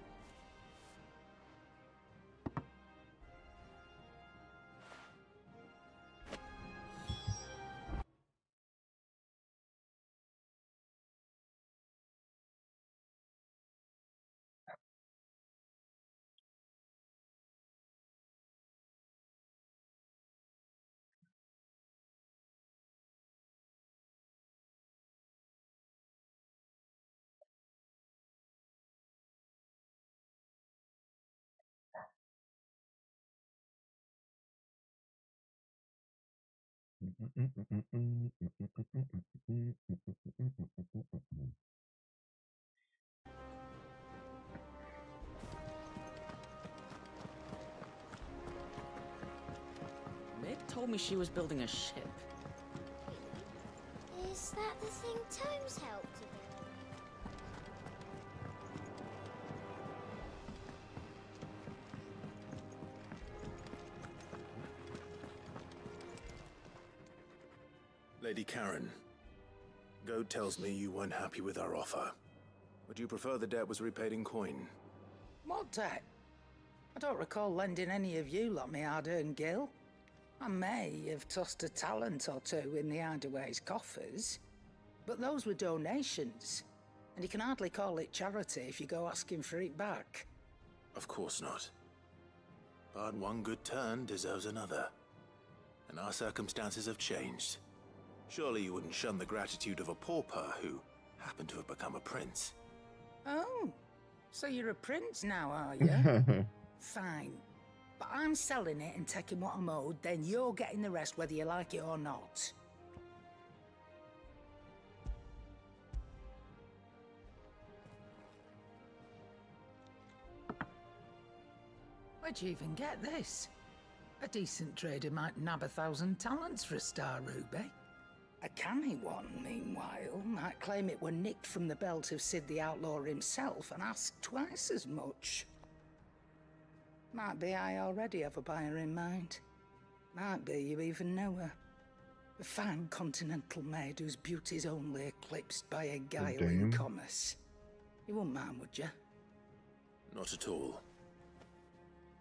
told me she was building a ship. Is that the thing Tomes helped to build? Lady Karen, Goad tells me you weren't happy with our offer. Would you prefer the debt was repaid in coin? What debt? I don't recall lending any of you lot me hard-earned gil. I may have tossed a talent or two in the Hideaway's coffers, but those were donations, and you can hardly call it charity if you go asking for it back. Of course not. But one good turn deserves another. And our circumstances have changed. Surely you wouldn't shun the gratitude of a pauper who happened to have become a prince. Oh, so you're a prince now, are you? Fine. But I'm selling it and taking what I'm owed, then you're getting the rest whether you like it or not. Where'd you even get this? A decent trader might nab 1,000 talents for a star ruby. A canny one, meanwhile, might claim it were nicked from the belt of Sid the Outlaw himself and ask twice as much. Might be I already have a buyer in mind. Might be you even know her. A fine continental maid whose beauty's only eclipsed by a guile in commerce. You wouldn't mind, would you? Not at all.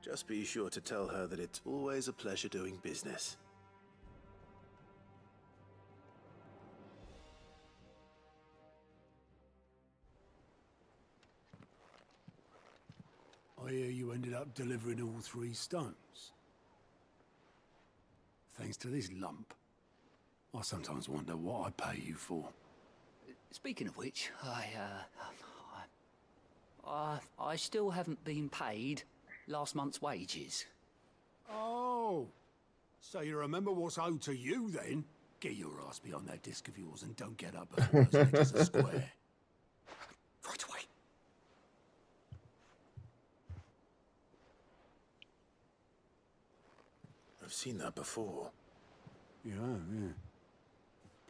Just be sure to tell her that it's always a pleasure doing business. I hear you ended up delivering all 3 stones. Thanks to this lump. I sometimes wonder what I pay you for. Speaking of which, I still haven't been paid last month's wages. Oh, so you remember what's owed to you then? Get your ass behind that disc of yours and don't get up before those edges are square. Right away. I've seen that before. You have, yeah.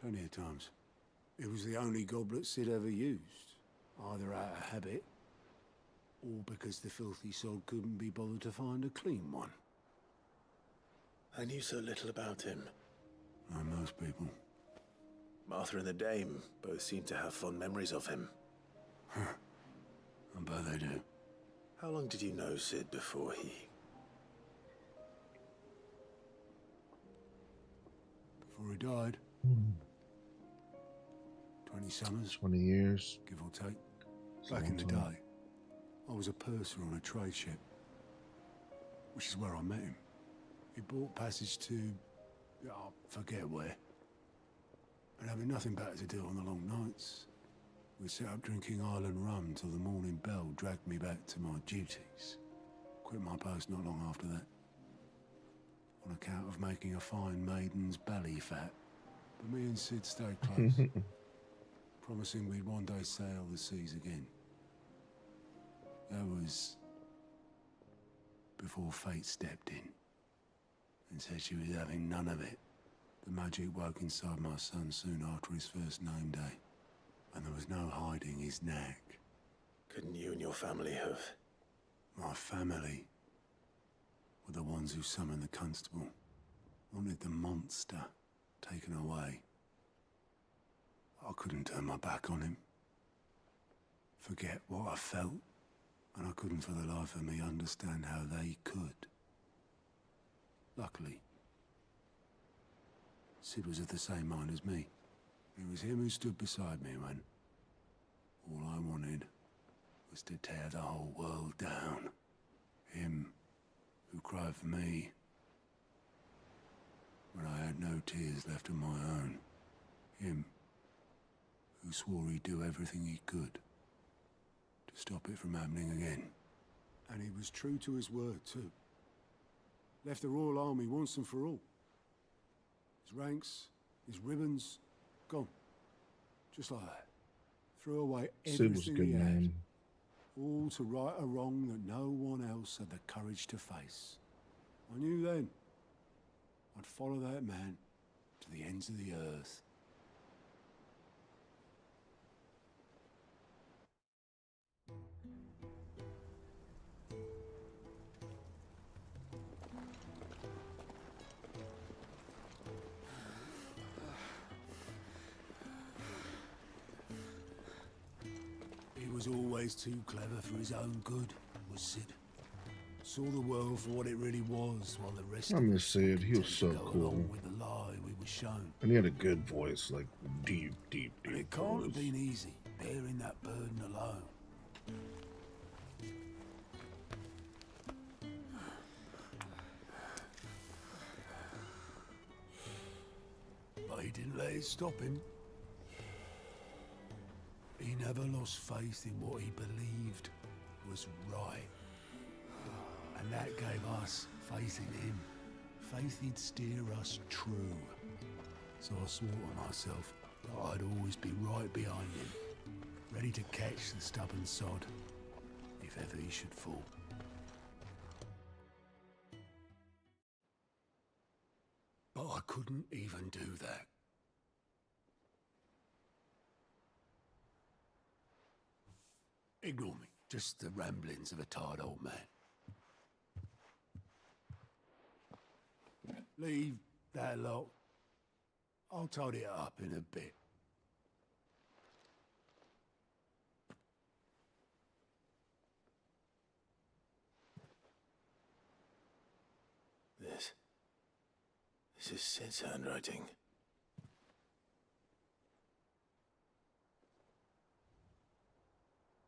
Plenty of times. It was the only goblet Sid ever used, either out of habit, or because the filthy sod couldn't be bothered to find a clean one. I knew so little about him. Like most people. Martha and the Dame both seem to have fond memories of him. I bet they do. How long did you know Sid before he... Before he died. 20 summers. 20 years. Give or take. Back in the day, I was a purser on a trade ship, which is where I met him. He bought passage to, I forget where. And having nothing better to do on the long nights, we set up drinking island rum till the morning bell dragged me back to my duties. Quit my post not long after that, on account of making a fine maiden's belly fat. But me and Sid stayed close, promising we'd one day sail the seas again. That was before fate stepped in and said she was having none of it. The magic woke inside my son soon after his first name day, and there was no hiding his knack. Couldn't you and your family have... My family were the ones who summoned the constable, wanted the monster taken away. I couldn't turn my back on him, forget what I felt, and I couldn't for the life of me understand how they could. Luckily, Sid was of the same mind as me. It was him who stood beside me when all I wanted was to tear the whole world down. Him who cried for me when I had no tears left of my own. Him who swore he'd do everything he could to stop it from happening again. And he was true to his word, too. Left the Royal Army once and for all. His ranks, his ribbons, gone. Just like that. Threw away Sid was a everything good he had. man. All to right a wrong that no one else had the courage to face. I knew then I'd follow that man to the ends of the earth. He was always too clever for his own good, was Sid. Saw the world for what it really was, while the rest I of miss us Sid. He was content to so go cool. along with the lie we were shown. And he had a good voice, like deep, deep, And deep it can't voice. have been easy, bearing that burden alone. But he didn't let it stop him. He never lost faith in what he believed was right. And that gave us faith in him. Faith he'd steer us true. So I swore to myself that I'd always be right behind him, ready to catch the stubborn sod, if ever he should fall. But I couldn't even do that. Ignore me, just the ramblings of a tired old man. Leave that lot. I'll tidy it up in a bit. This is Sid's handwriting.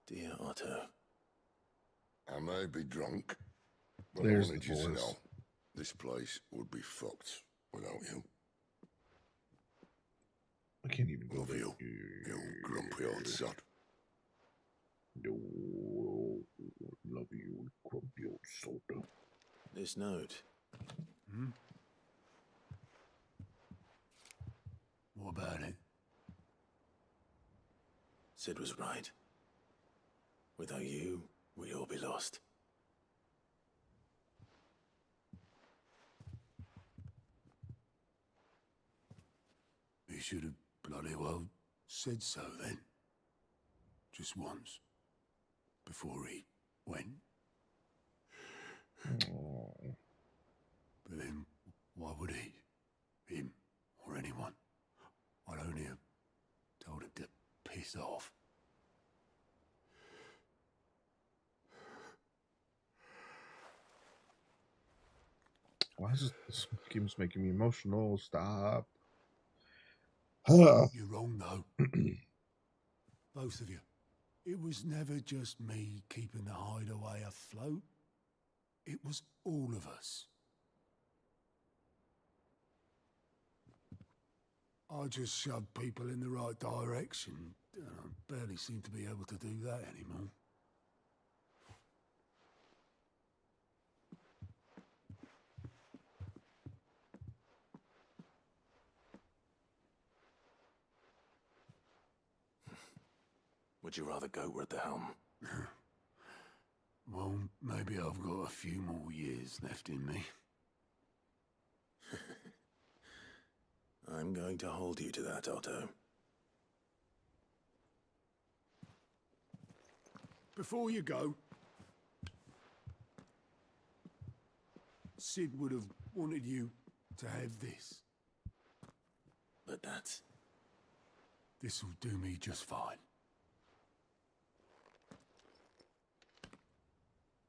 Dear Otto. I may be drunk, but There's I wanted the you to voice. know this place would be fucked without you. I can't even go Love there. you, you grumpy old sod. No, love you, grumpy old soda. This note. Hmm? What about it? Sid was right. Without you, we'd all be lost. He should have bloody well said so then. Just once. Before he went. Oh. But then, why would he? Him, or anyone? I'd only have told him to piss off. Why is this game's making me emotional? Stop. You're wrong, though. Both of you. It was never just me keeping the hideaway afloat. It was all of us. I just shoved people in the right direction. I barely seem to be able to do that anymore. Would you rather goat at the helm? Well, maybe I've got a few more years left in me. I'm going to hold you to that, Otto. Before you go, Sid would have wanted you to have this. But that's... This'll do me just fine.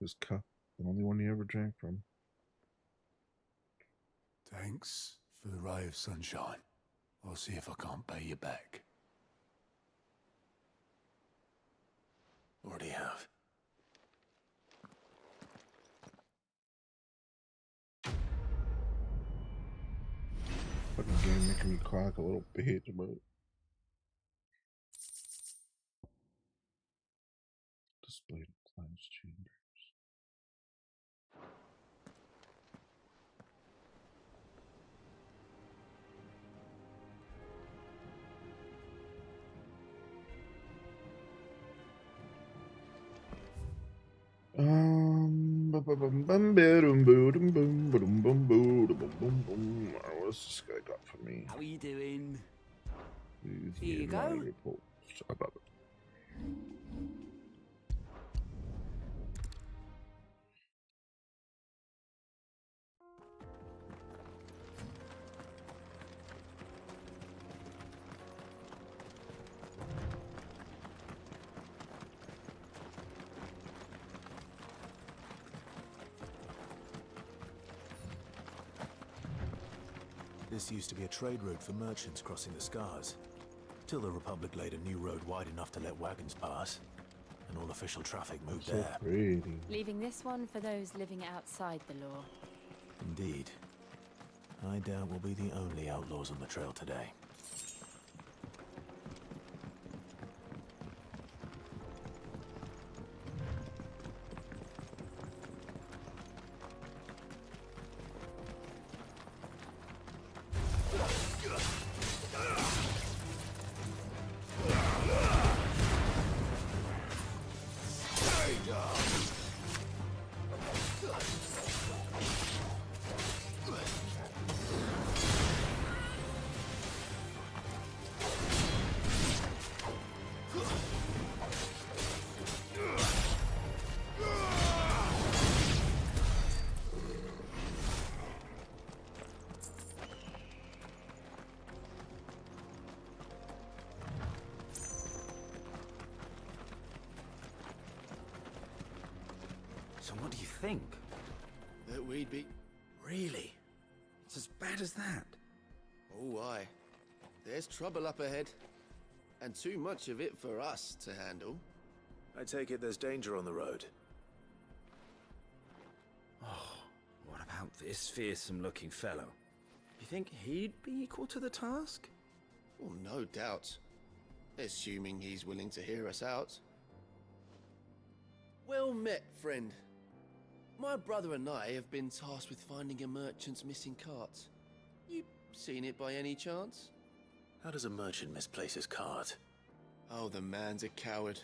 This cup, the only one you ever drank from. Thanks for the ray of sunshine. I'll see if I can't pay you back. Already have. Fucking game making me cry like a little bitch, but displayed Clive's chambers. What's this guy got for me? How are you doing? Please Here you get my go. report. About it. This used to be a trade route for merchants crossing the Scars, till the Republic laid a new road wide enough to let wagons pass, and all official traffic moved So there. pretty. Leaving this one for those living outside the law. Indeed. I doubt we'll be the only outlaws on the trail today. So what do you think? That we'd be... Really? It's as bad as that? Oh, aye. There's trouble up ahead. And too much of it for us to handle. I take it there's danger on the road. Oh, what about this fearsome-looking fellow? You think he'd be equal to the task? Well, no doubt. Assuming he's willing to hear us out. Well met, friend. My brother and I have been tasked with finding a merchant's missing cart. You seen it by any chance? How does a merchant misplace his cart? Oh, the man's a coward.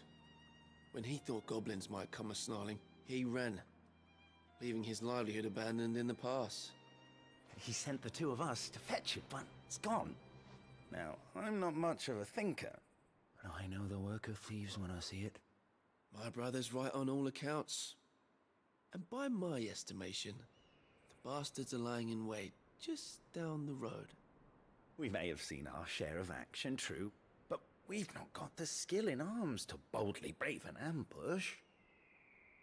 When he thought goblins might come a-snarling, he ran, leaving his livelihood abandoned in the pass. He sent the two of us to fetch it, but it's gone. Now, I'm not much of a thinker, but I know the work of thieves when I see it. My brother's right on all accounts. And by my estimation, the bastards are lying in wait just down the road. We may have seen our share of action, true, but we've not got the skill in arms to boldly brave an ambush.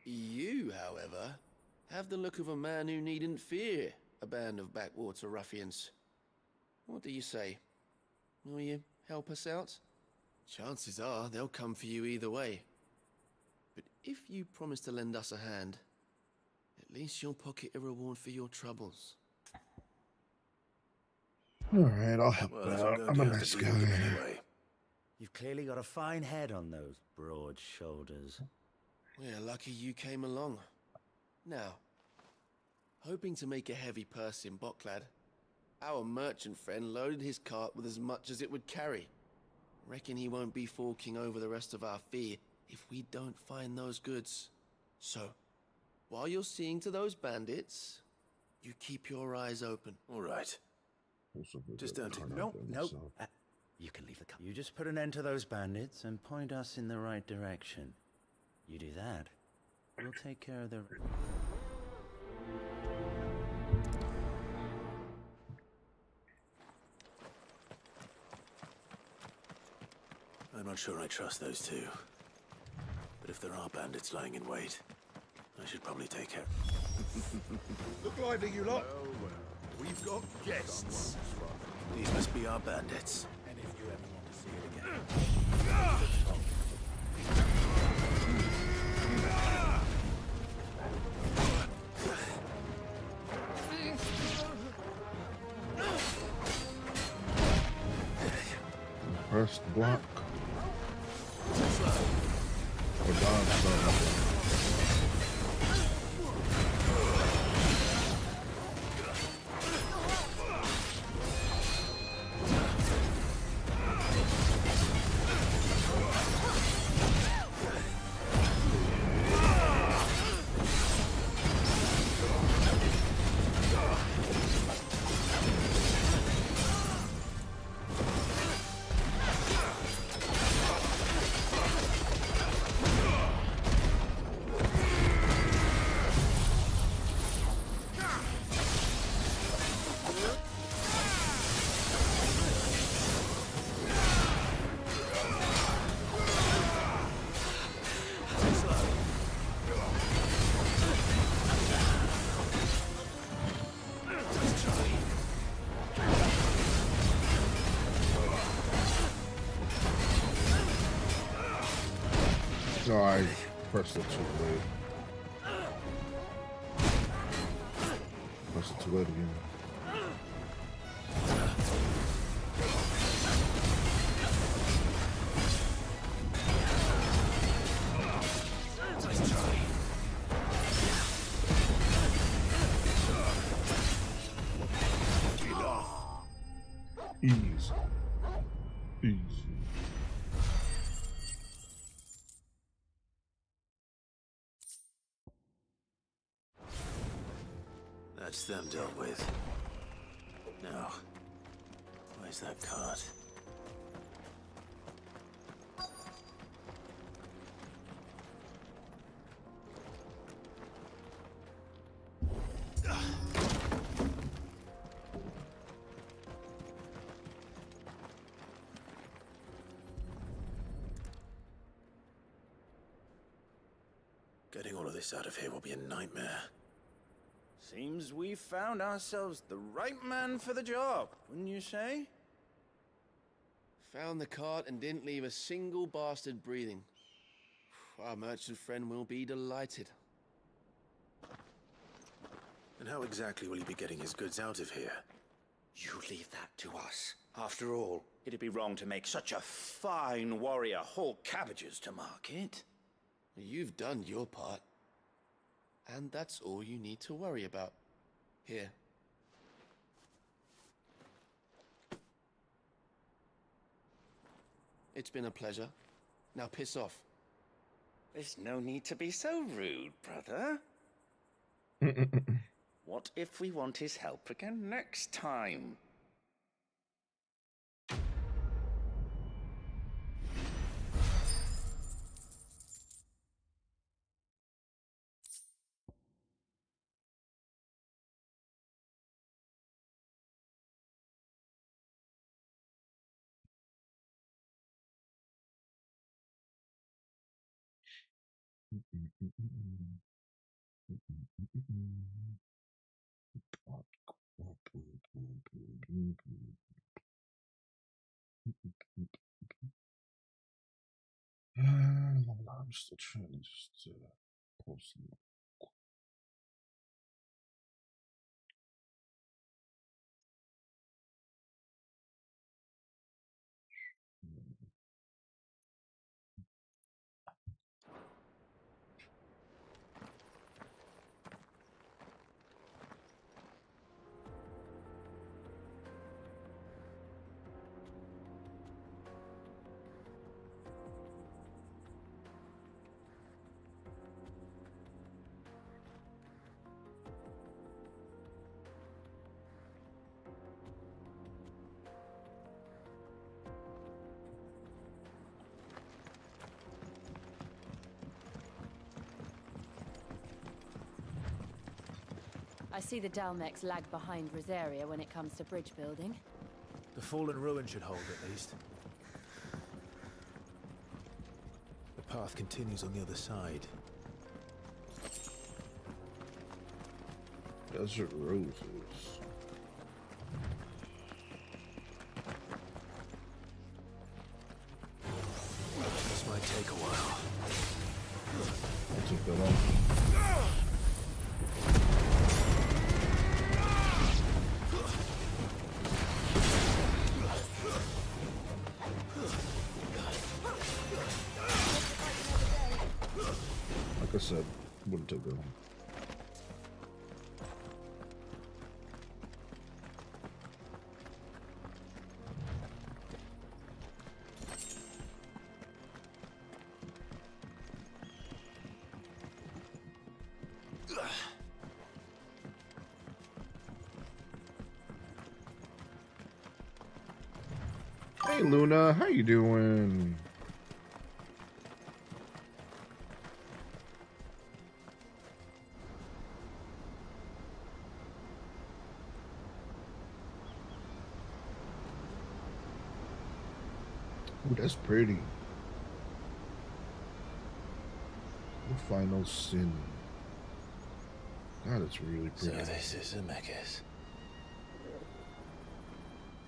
You, however, have the look of a man who needn't fear a band of backwater ruffians. What do you say? Will you help us out? Chances are they'll come for you either way. But if you promise to lend us a hand, at least you'll pocket a reward for your troubles. Alright, I'll help Well, if out. I'm I'm a going to nice have to guy. bleed them anyway. You've clearly got a fine head on those broad shoulders. We're lucky you came along. Now, hoping to make a heavy purse in Bocklad, our merchant friend loaded his cart with as much as it would carry. Reckon he won't be forking over the rest of our fee if we don't find those goods. So, while you're seeing to those bandits, you keep your eyes open. All right. Just don't take... No. You can leave the car. You just put an end to those bandits and point us in the right direction. You do that, we'll take care of the... I'm not sure I trust those two. But if there are bandits lying in wait, I should probably take care. Look lively, you lot. We've got guests. These must be our bandits. And if you ever want to see it again, Press the block. Or dodge something. Press it too late. Press it too late again. Let's try. Easy. Easy. That's them dealt with. Now, where's that cart? Getting all of this out of here will be a nightmare. Seems we found ourselves the right man for the job, wouldn't you say? Found the cart and didn't leave a single bastard breathing. Our merchant friend will be delighted. And how exactly will he be getting his goods out of here? You leave that to us. After all, it'd be wrong to make such a fine warrior haul cabbages to market. You've done your part. And that's all you need to worry about. Here. It's been a pleasure. Now piss off. There's no need to be so rude, brother. What if we want his help again next time? I'm still trying to just post them. I see the Dalmex lag behind Rosaria when it comes to bridge building. The fallen ruin should hold, at least. The path continues on the other side. Desert roses. This might take a while. I'll take that long. Like I said, wouldn't take that long. Hey Luna, how you doing? Ooh, that's pretty. The final sin. God, it's really So pretty. this is Zemeckis.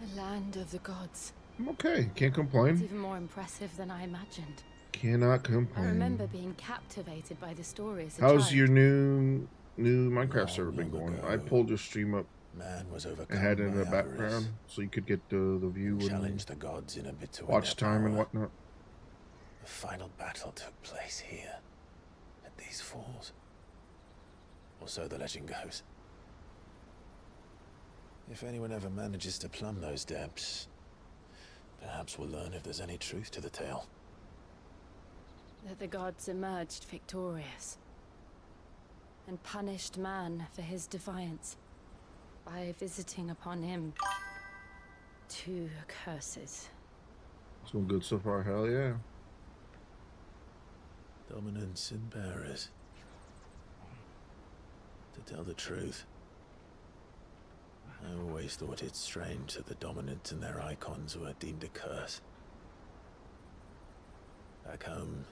The land of the gods. I'm okay. Can't It's complain. even more impressive than I imagined. Cannot I remember complain. being captivated by the story as a How's child. your new Minecraft server been Long going? ago, I pulled your stream up man was and overcome had it in by the avarice background so you could get the view and and challenged the gods in a bid to win watch their time and power. whatnot. The final battle took place here, at these falls. Or so the legend goes. If anyone ever manages to plumb those depths, perhaps we'll learn if there's any truth to the tale. That the gods emerged victorious and punished man for his defiance by visiting upon him 2 curses. It's going good so far, hell yeah. Dominance and bearers. To tell the truth, I always thought it strange that the dominant and their icons were deemed a curse. Back home,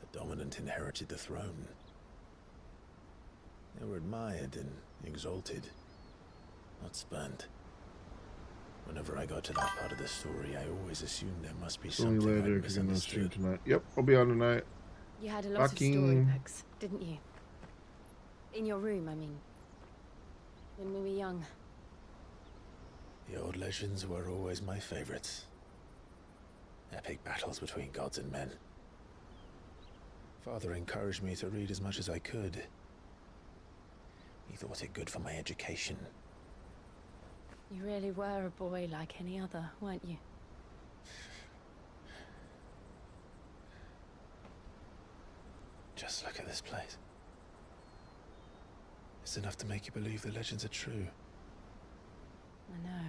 the dominant inherited the throne. They were admired and exalted, not spurned. Whenever I got to that part of the story, I always assumed there must be See you something later I if you're gonna stream misunderstood. tonight. Yep, I'll be on tonight. You had a lot of storybooks, didn't you? In your room, I mean. When we were young. The old legends were always my favorites. Epic battles between gods and men. Father encouraged me to read as much as I could. He thought it good for my education. You really were a boy like any other, weren't you? Just look at this place. It's enough to make you believe the legends are true. I know.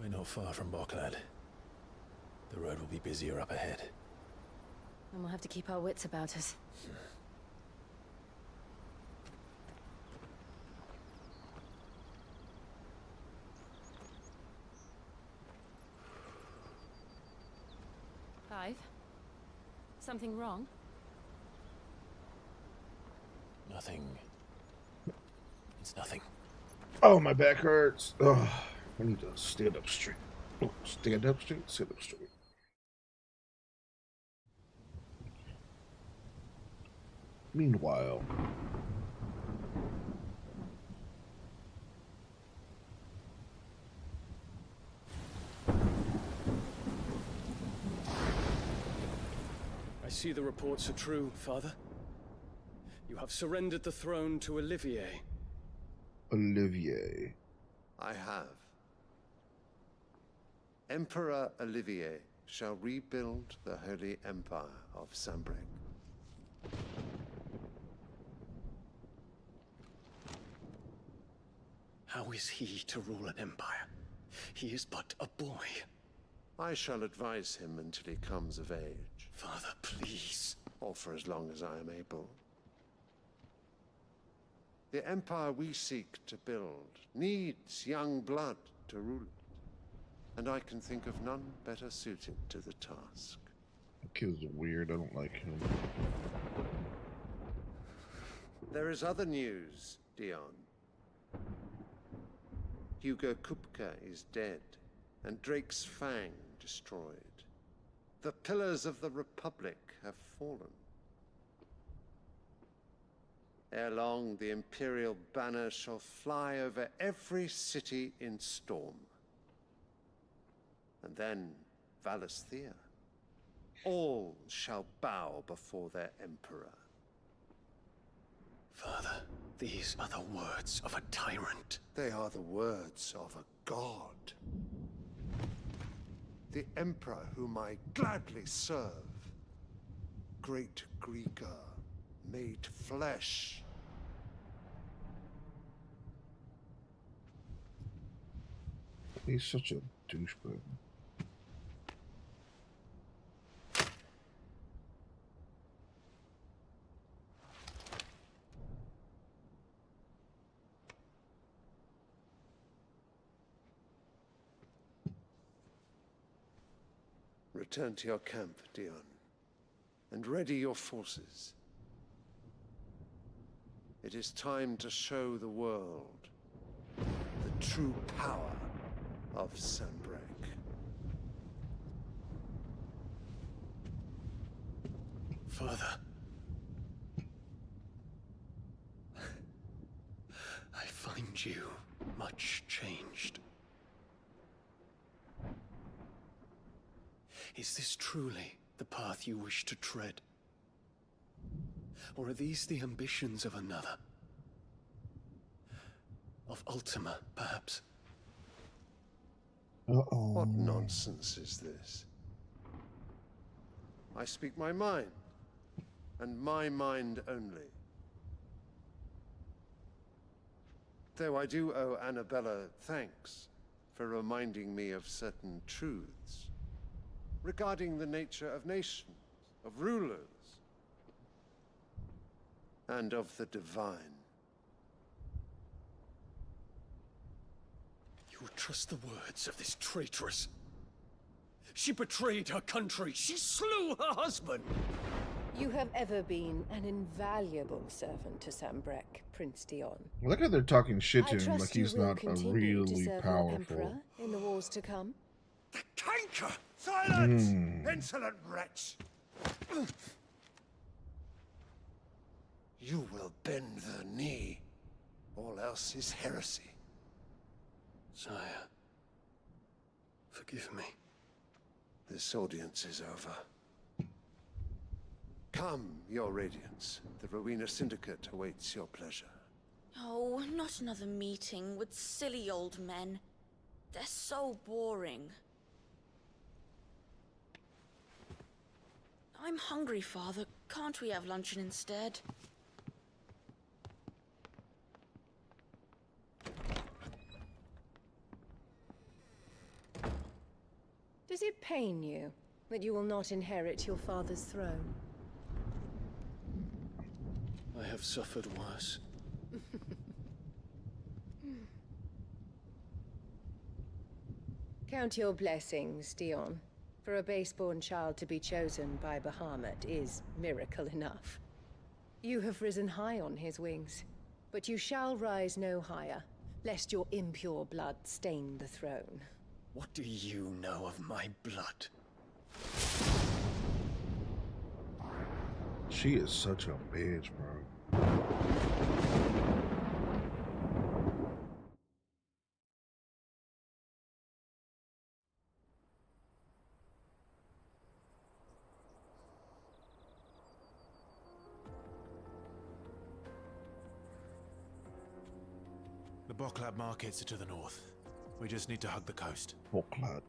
We're not far from Boklad. The road will be busier up ahead. And we'll have to keep our wits about us. Clive? Something wrong? Nothing. It's nothing. Oh, my back hurts. Oh, I need to stand up straight. Oh, stand up straight, sit up straight. Meanwhile, I see the reports are true, Father. You have surrendered the throne to Olivier. Olivier. I have. Emperor Olivier shall rebuild the Holy Empire of Sanbreque. How is he to rule an empire? He is but a boy. I shall advise him until he comes of age. Father, please. Or for as long as I am able. The empire we seek to build needs young blood to rule it. And I can think of none better suited to the task. That kid's weird. I don't like him. There is other news, Dion. Hugo Kupka is dead, and Drake's Fang destroyed. The pillars of the Republic have fallen. Ere long, the Imperial banner shall fly over every city in Storm. And then Valisthea. All shall bow before their Emperor. Father, these are the words of a tyrant. They are the words of a god. The Emperor whom I gladly serve. Great Greeker, made flesh. He's such a douchebag. Return to your camp, Dion, and ready your forces. It is time to show the world the true power of Sanbreque. Father. I find you much changed. Is this truly the path you wish to tread? Or are these the ambitions of another? Of Ultima, perhaps? What nonsense is this? I speak my mind, and my mind only. Though I do owe Annabella thanks for reminding me of certain truths regarding the nature of nations, of rulers, and of the divine. You would trust the words of this traitress? She betrayed her country. She slew her husband. You have ever been an invaluable servant to Sanbreque, Prince Dion. Look how they're talking shit I to him trust like he's you will not a continue to really serve your powerful. Emperor in the wars to come. Canker! Silence! Insolent wretch! You will bend the knee. All else is heresy. Sire, forgive me. This audience is over. Come, your Radiance. The Rowena Syndicate awaits your pleasure. Oh, not another meeting with silly old men. They're so boring. I'm hungry, Father. Can't we have luncheon instead? Does it pain you that you will not inherit your father's throne? I have suffered worse. Count your blessings, Dion. For a base-born child to be chosen by Bahamut is miracle enough. You have risen high on his wings, but you shall rise no higher, lest your impure blood stain the throne. What do you know of my blood? She is such a bitch, bro. The Boklad markets are to the north. We just need to hug the coast. Boklad.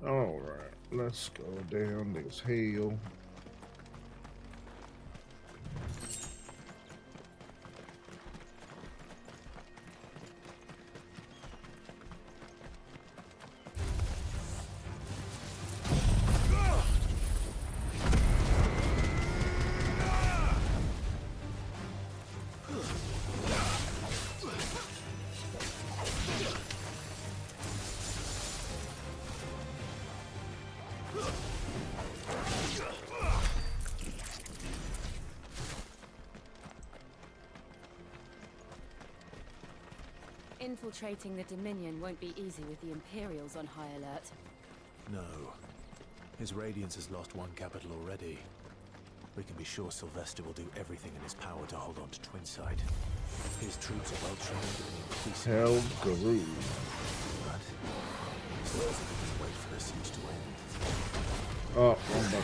All right, let's go down this hill. Infiltrating the Dominion won't be easy with the Imperials on high alert. No. His Radiance has lost one capital already. We can be sure Sylvester will do everything in his power to hold on to Twinside. His troops are well trained and increasing. Hell, Garou. But so we just wait for the siege to end. Oh, I'm done.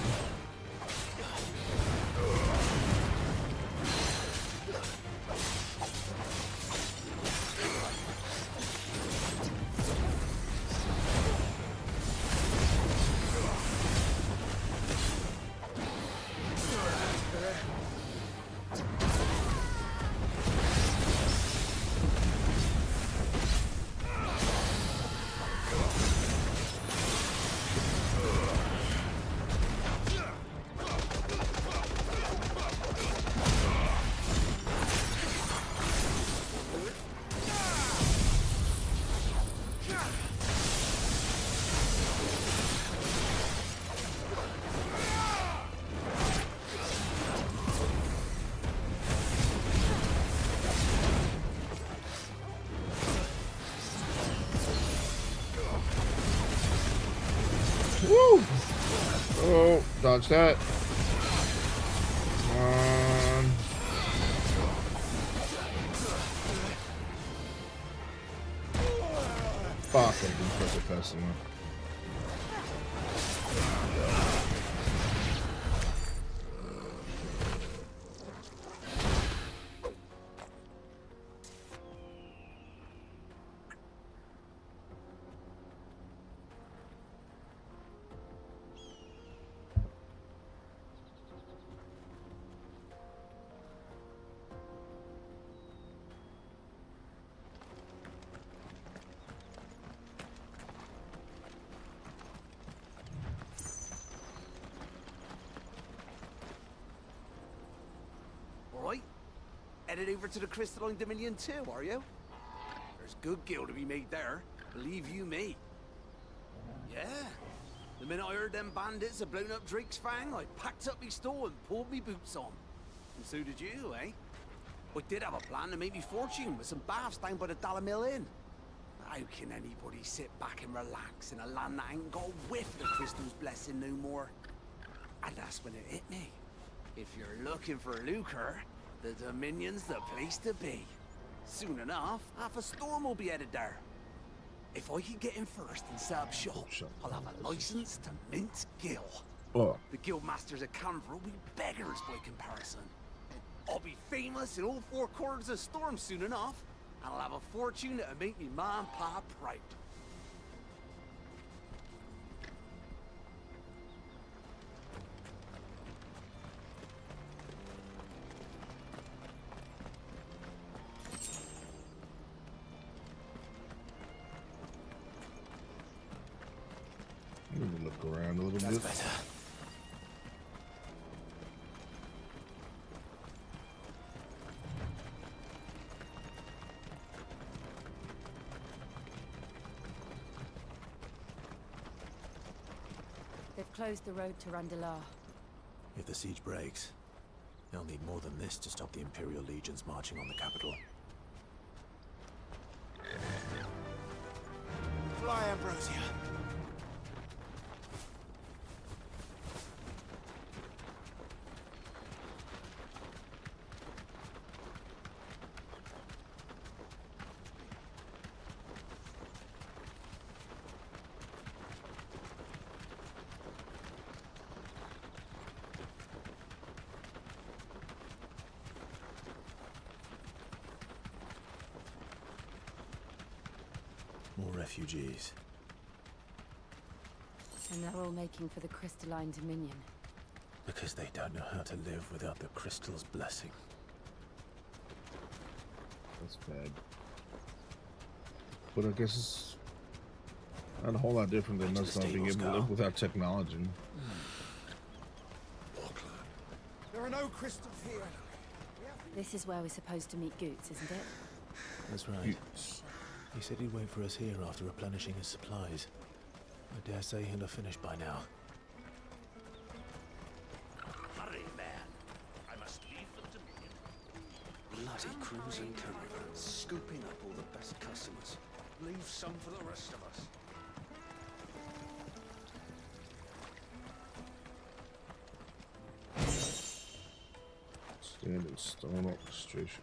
Woo! Oh, dodge that. Come on. Fuck, I didn't press it fast enough. Alright. Headed over to the Crystalline Dominion too, are you? There's good gil to be made there, believe you me. Yeah. The minute I heard them bandits had blown up Drake's Fang, I packed up me store and pulled me boots on. And so did you, eh? I did have a plan to make me fortune with some baths down by the Dalamil Inn. How can anybody sit back and relax in a land that ain't got a whiff of the crystal's blessing no more? And that's when it hit me. If you're looking for lucre, the Dominion's the place to be. Soon enough, half a storm will be headed there. If I can get in first and set up shop, I'll have a license to mint gil. Oh. The guildmasters of Canver will be beggars by comparison. I'll be famous in all four corners of Storm soon enough, and I'll have a fortune that'll make me ma and pa proud. Let me look around a little That's bit. better. They've closed the road to Randalar. If the siege breaks, they'll need more than this to stop the Imperial legions marching on the capital. Fly, Ambrosia. More refugees. And they're all making for the Crystalline Dominion. Because they don't know how to live without the crystal's blessing. That's bad. But I guess it's not a whole lot different than us not being able to live without technology. There are no crystals here. This is where we're supposed to meet Goots, isn't it? That's right. He said he'd wait for us here after replenishing his supplies. I dare say he'll have finished by now. Hurry, man. I must leave the Dominion. Bloody cruising caravan, scooping up all the best customers. Leave some for the rest of us. Standard stone orchestration.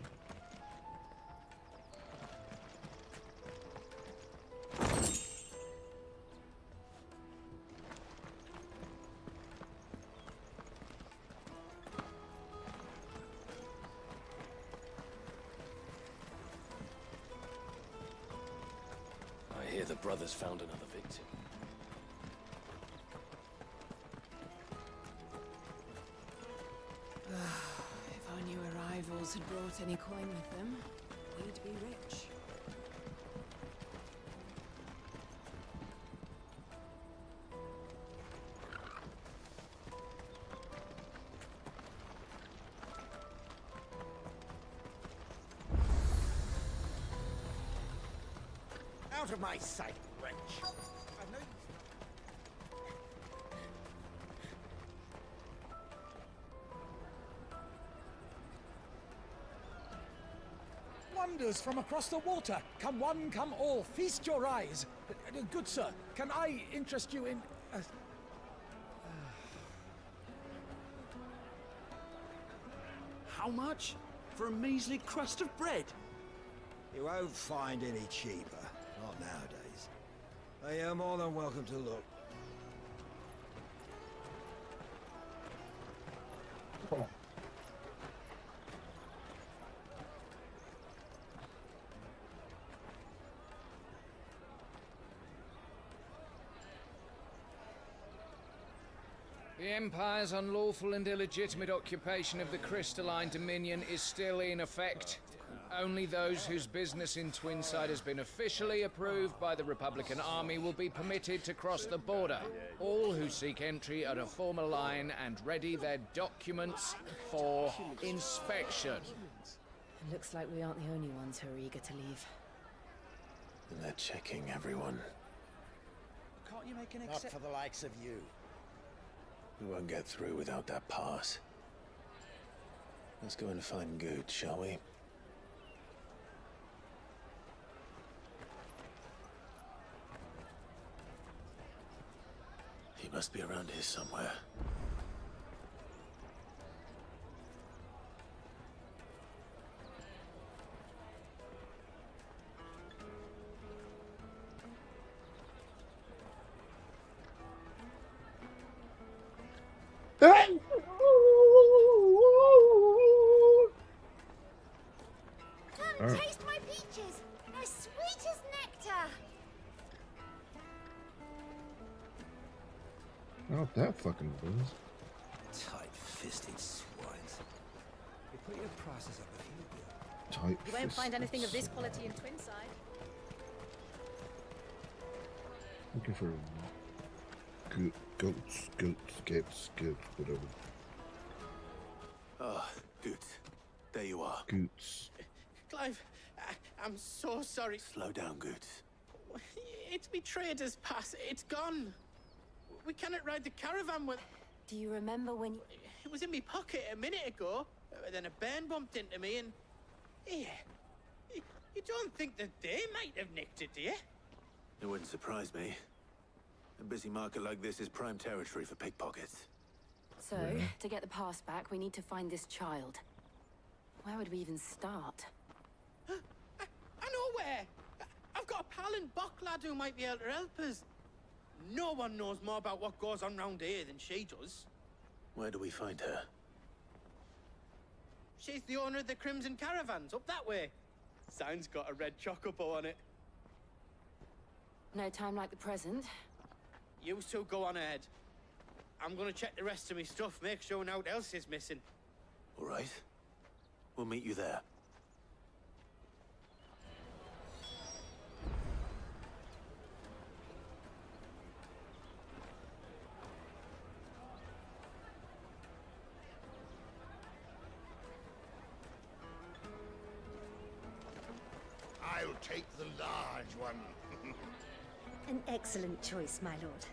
I hear the brothers found another victim. If our new arrivals had brought any coin with them, we'd be rich. Out of my sight, wench. I've known Wonders from across the water. Come one, come all. Feast your eyes. Good sir, can I interest you in How much? For a measly crust of bread? You won't find any cheaper. Not nowadays. But you're more than welcome to look. The Empire's unlawful and illegitimate occupation of the Crystalline Dominion is still in effect. Only those whose business in Twinside has been officially approved by the Republican Army will be permitted to cross the border. All who seek entry are to form a line and ready their documents for inspection. It looks like we aren't the only ones who are eager to leave. And they're checking everyone. Can't you make an Not for the likes of you. We won't get through without that pass. Let's go and find Good, shall we? He must be around here somewhere. Come taste my peaches. They're sweet as nectar. Not that fucking booze. Tight-fisted swines. You put your prices up if you do. Tight. You won't find anything of this quality in Twinside. Looking for goats, whatever. Ah, Good. There you are. Goots. Clive, I'm so sorry. Slow down, Good. It's me trader's pass. It's gone. We cannot ride the caravan with... Do you remember when... It was in my pocket a minute ago. Then a bairn bumped into me and... Yeah. You don't think that they might have nicked it, do you? It wouldn't surprise me. A busy market like this is prime territory for pickpockets. So, to get the pass back, we need to find this child. Where would we even start? I know where. I've got a pal in Bocklad who might be able to help us. No one knows more about what goes on round here than she does. Where do we find her? She's the owner of the Crimson Caravans, up that way. Sign's got a red chocobo on it. No time like the present. You two go on ahead. I'm gonna check the rest of my stuff, make sure no one else is missing. All right. We'll meet you there. I'll take the large one. An excellent choice, my lord.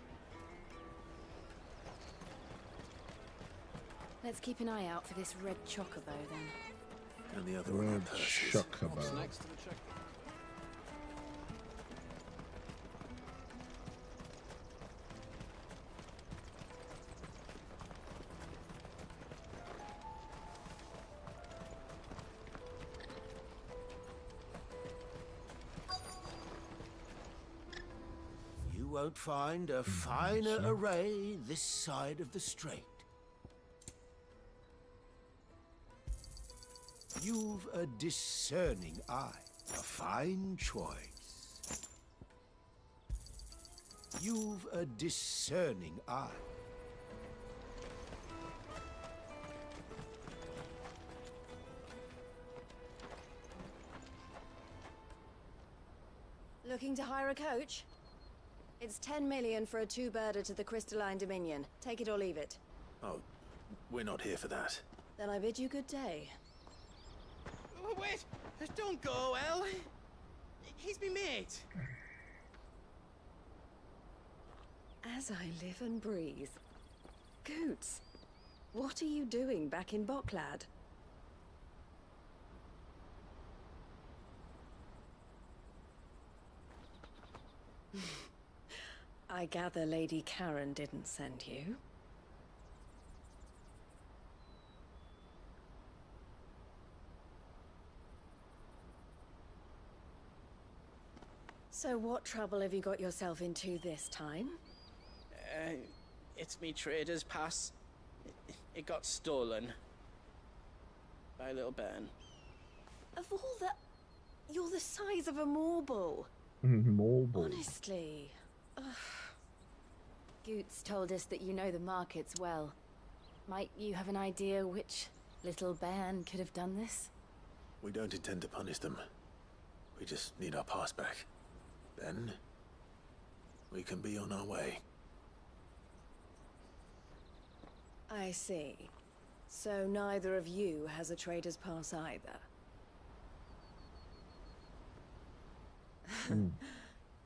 Let's keep an eye out for this red chocobo, then. And the other Red one purses. chocobo. Next to the check. You won't find a finer array this side of the strait. You've a discerning eye, a fine choice. You've a discerning eye. Looking to hire a coach? It's 10 million for a two-birder to the Crystalline Dominion. Take it or leave it. Oh, we're not here for that. Then I bid you good day. Oh, wait! Don't go, El. He's me mate. As I live and breathe. Goots, what are you doing back in Bocklad? I gather Lady Karen didn't send you. So what trouble have you got yourself into this time? It's me trader's pass. It got stolen. By little Ben. Of all the... You're the size of a marble. Marble. Honestly. Ugh. Goots told us that you know the markets well. Might you have an idea which little bairn could have done this? We don't intend to punish them. We just need our pass back. Then, we can be on our way. I see. So neither of you has a trader's pass either.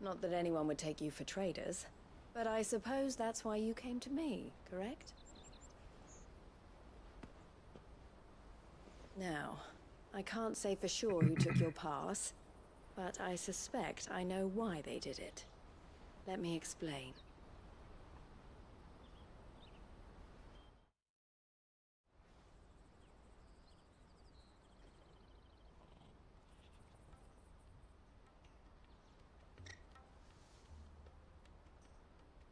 Not that anyone would take you for traders, but I suppose that's why you came to me, correct? Now, I can't say for sure who took your pass, but I suspect I know why they did it. Let me explain.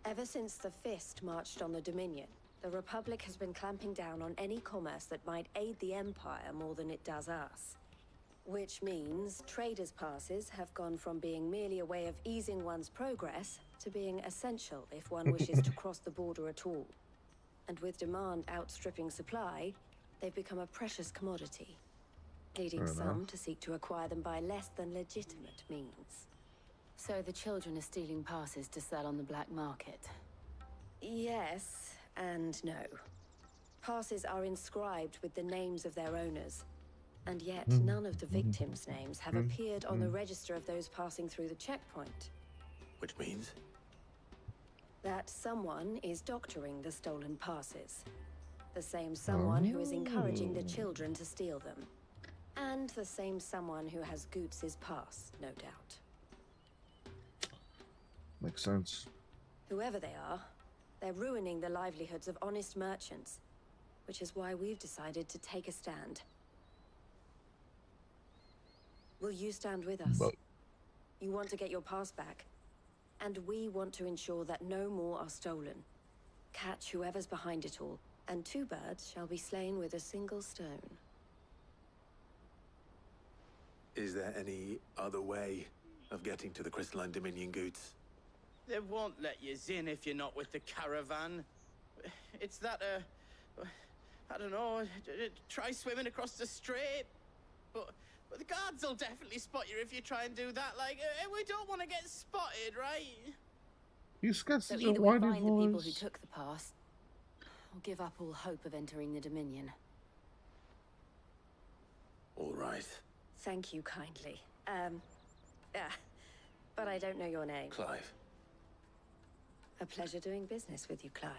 Ever since the Fist marched on the Dominion, the Republic has been clamping down on any commerce that might aid the Empire more than it does us. Which means traders' passes have gone from being merely a way of easing one's progress to being essential if one wishes to cross the border at all. And with demand outstripping supply, they've become a precious commodity, leading some to seek to acquire them by less than legitimate means. So the children are stealing passes to sell on the black market? Yes and no. Passes are inscribed with the names of their owners, and yet none of the victims' names have appeared on the register of those passing through the checkpoint. Which means? That someone is doctoring the stolen passes. The same someone who is encouraging the children to steal them. And the same someone who has Goots' pass, no doubt. Makes sense. Whoever they are, they're ruining the livelihoods of honest merchants, which is why we've decided to take a stand. Will you stand with us? You want to get your pass back, and we want to ensure that no more are stolen. Catch whoever's behind it all, and two birds shall be slain with a single stone. Is there any other way of getting to the Crystalline Dominion Goods? They won't let you in if you're not with the caravan. It's that, I don't know, try swimming across the strait. But the guards will definitely spot you if you try and do that. Like, we don't want to get spotted, right? He's got So such either a we whiny find the people who voice. took the pass, or give up all hope of entering the Dominion. All right. Thank you kindly. But I don't know your name. Clive. A pleasure doing business with you, Clive.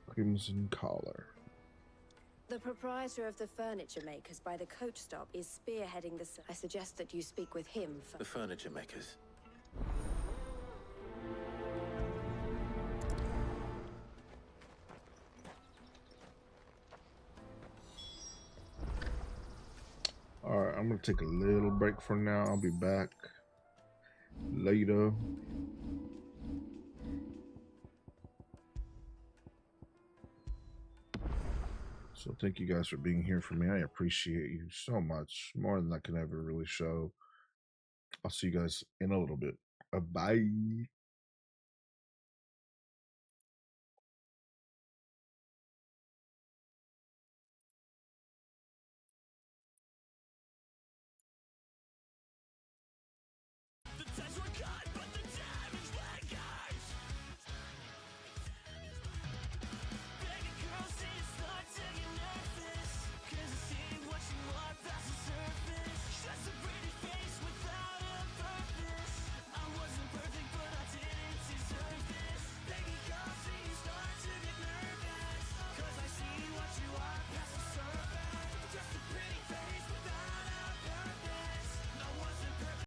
Crimson collar. The proprietor of the furniture makers by the coach stop is spearheading the... I suggest that you speak with him for... The furniture makers. Alright, I'm gonna take a little break for now. I'll be back later. So thank you guys for being here for me. I appreciate you so much, more than I can ever really show. I'll see you guys in a little bit. Bye.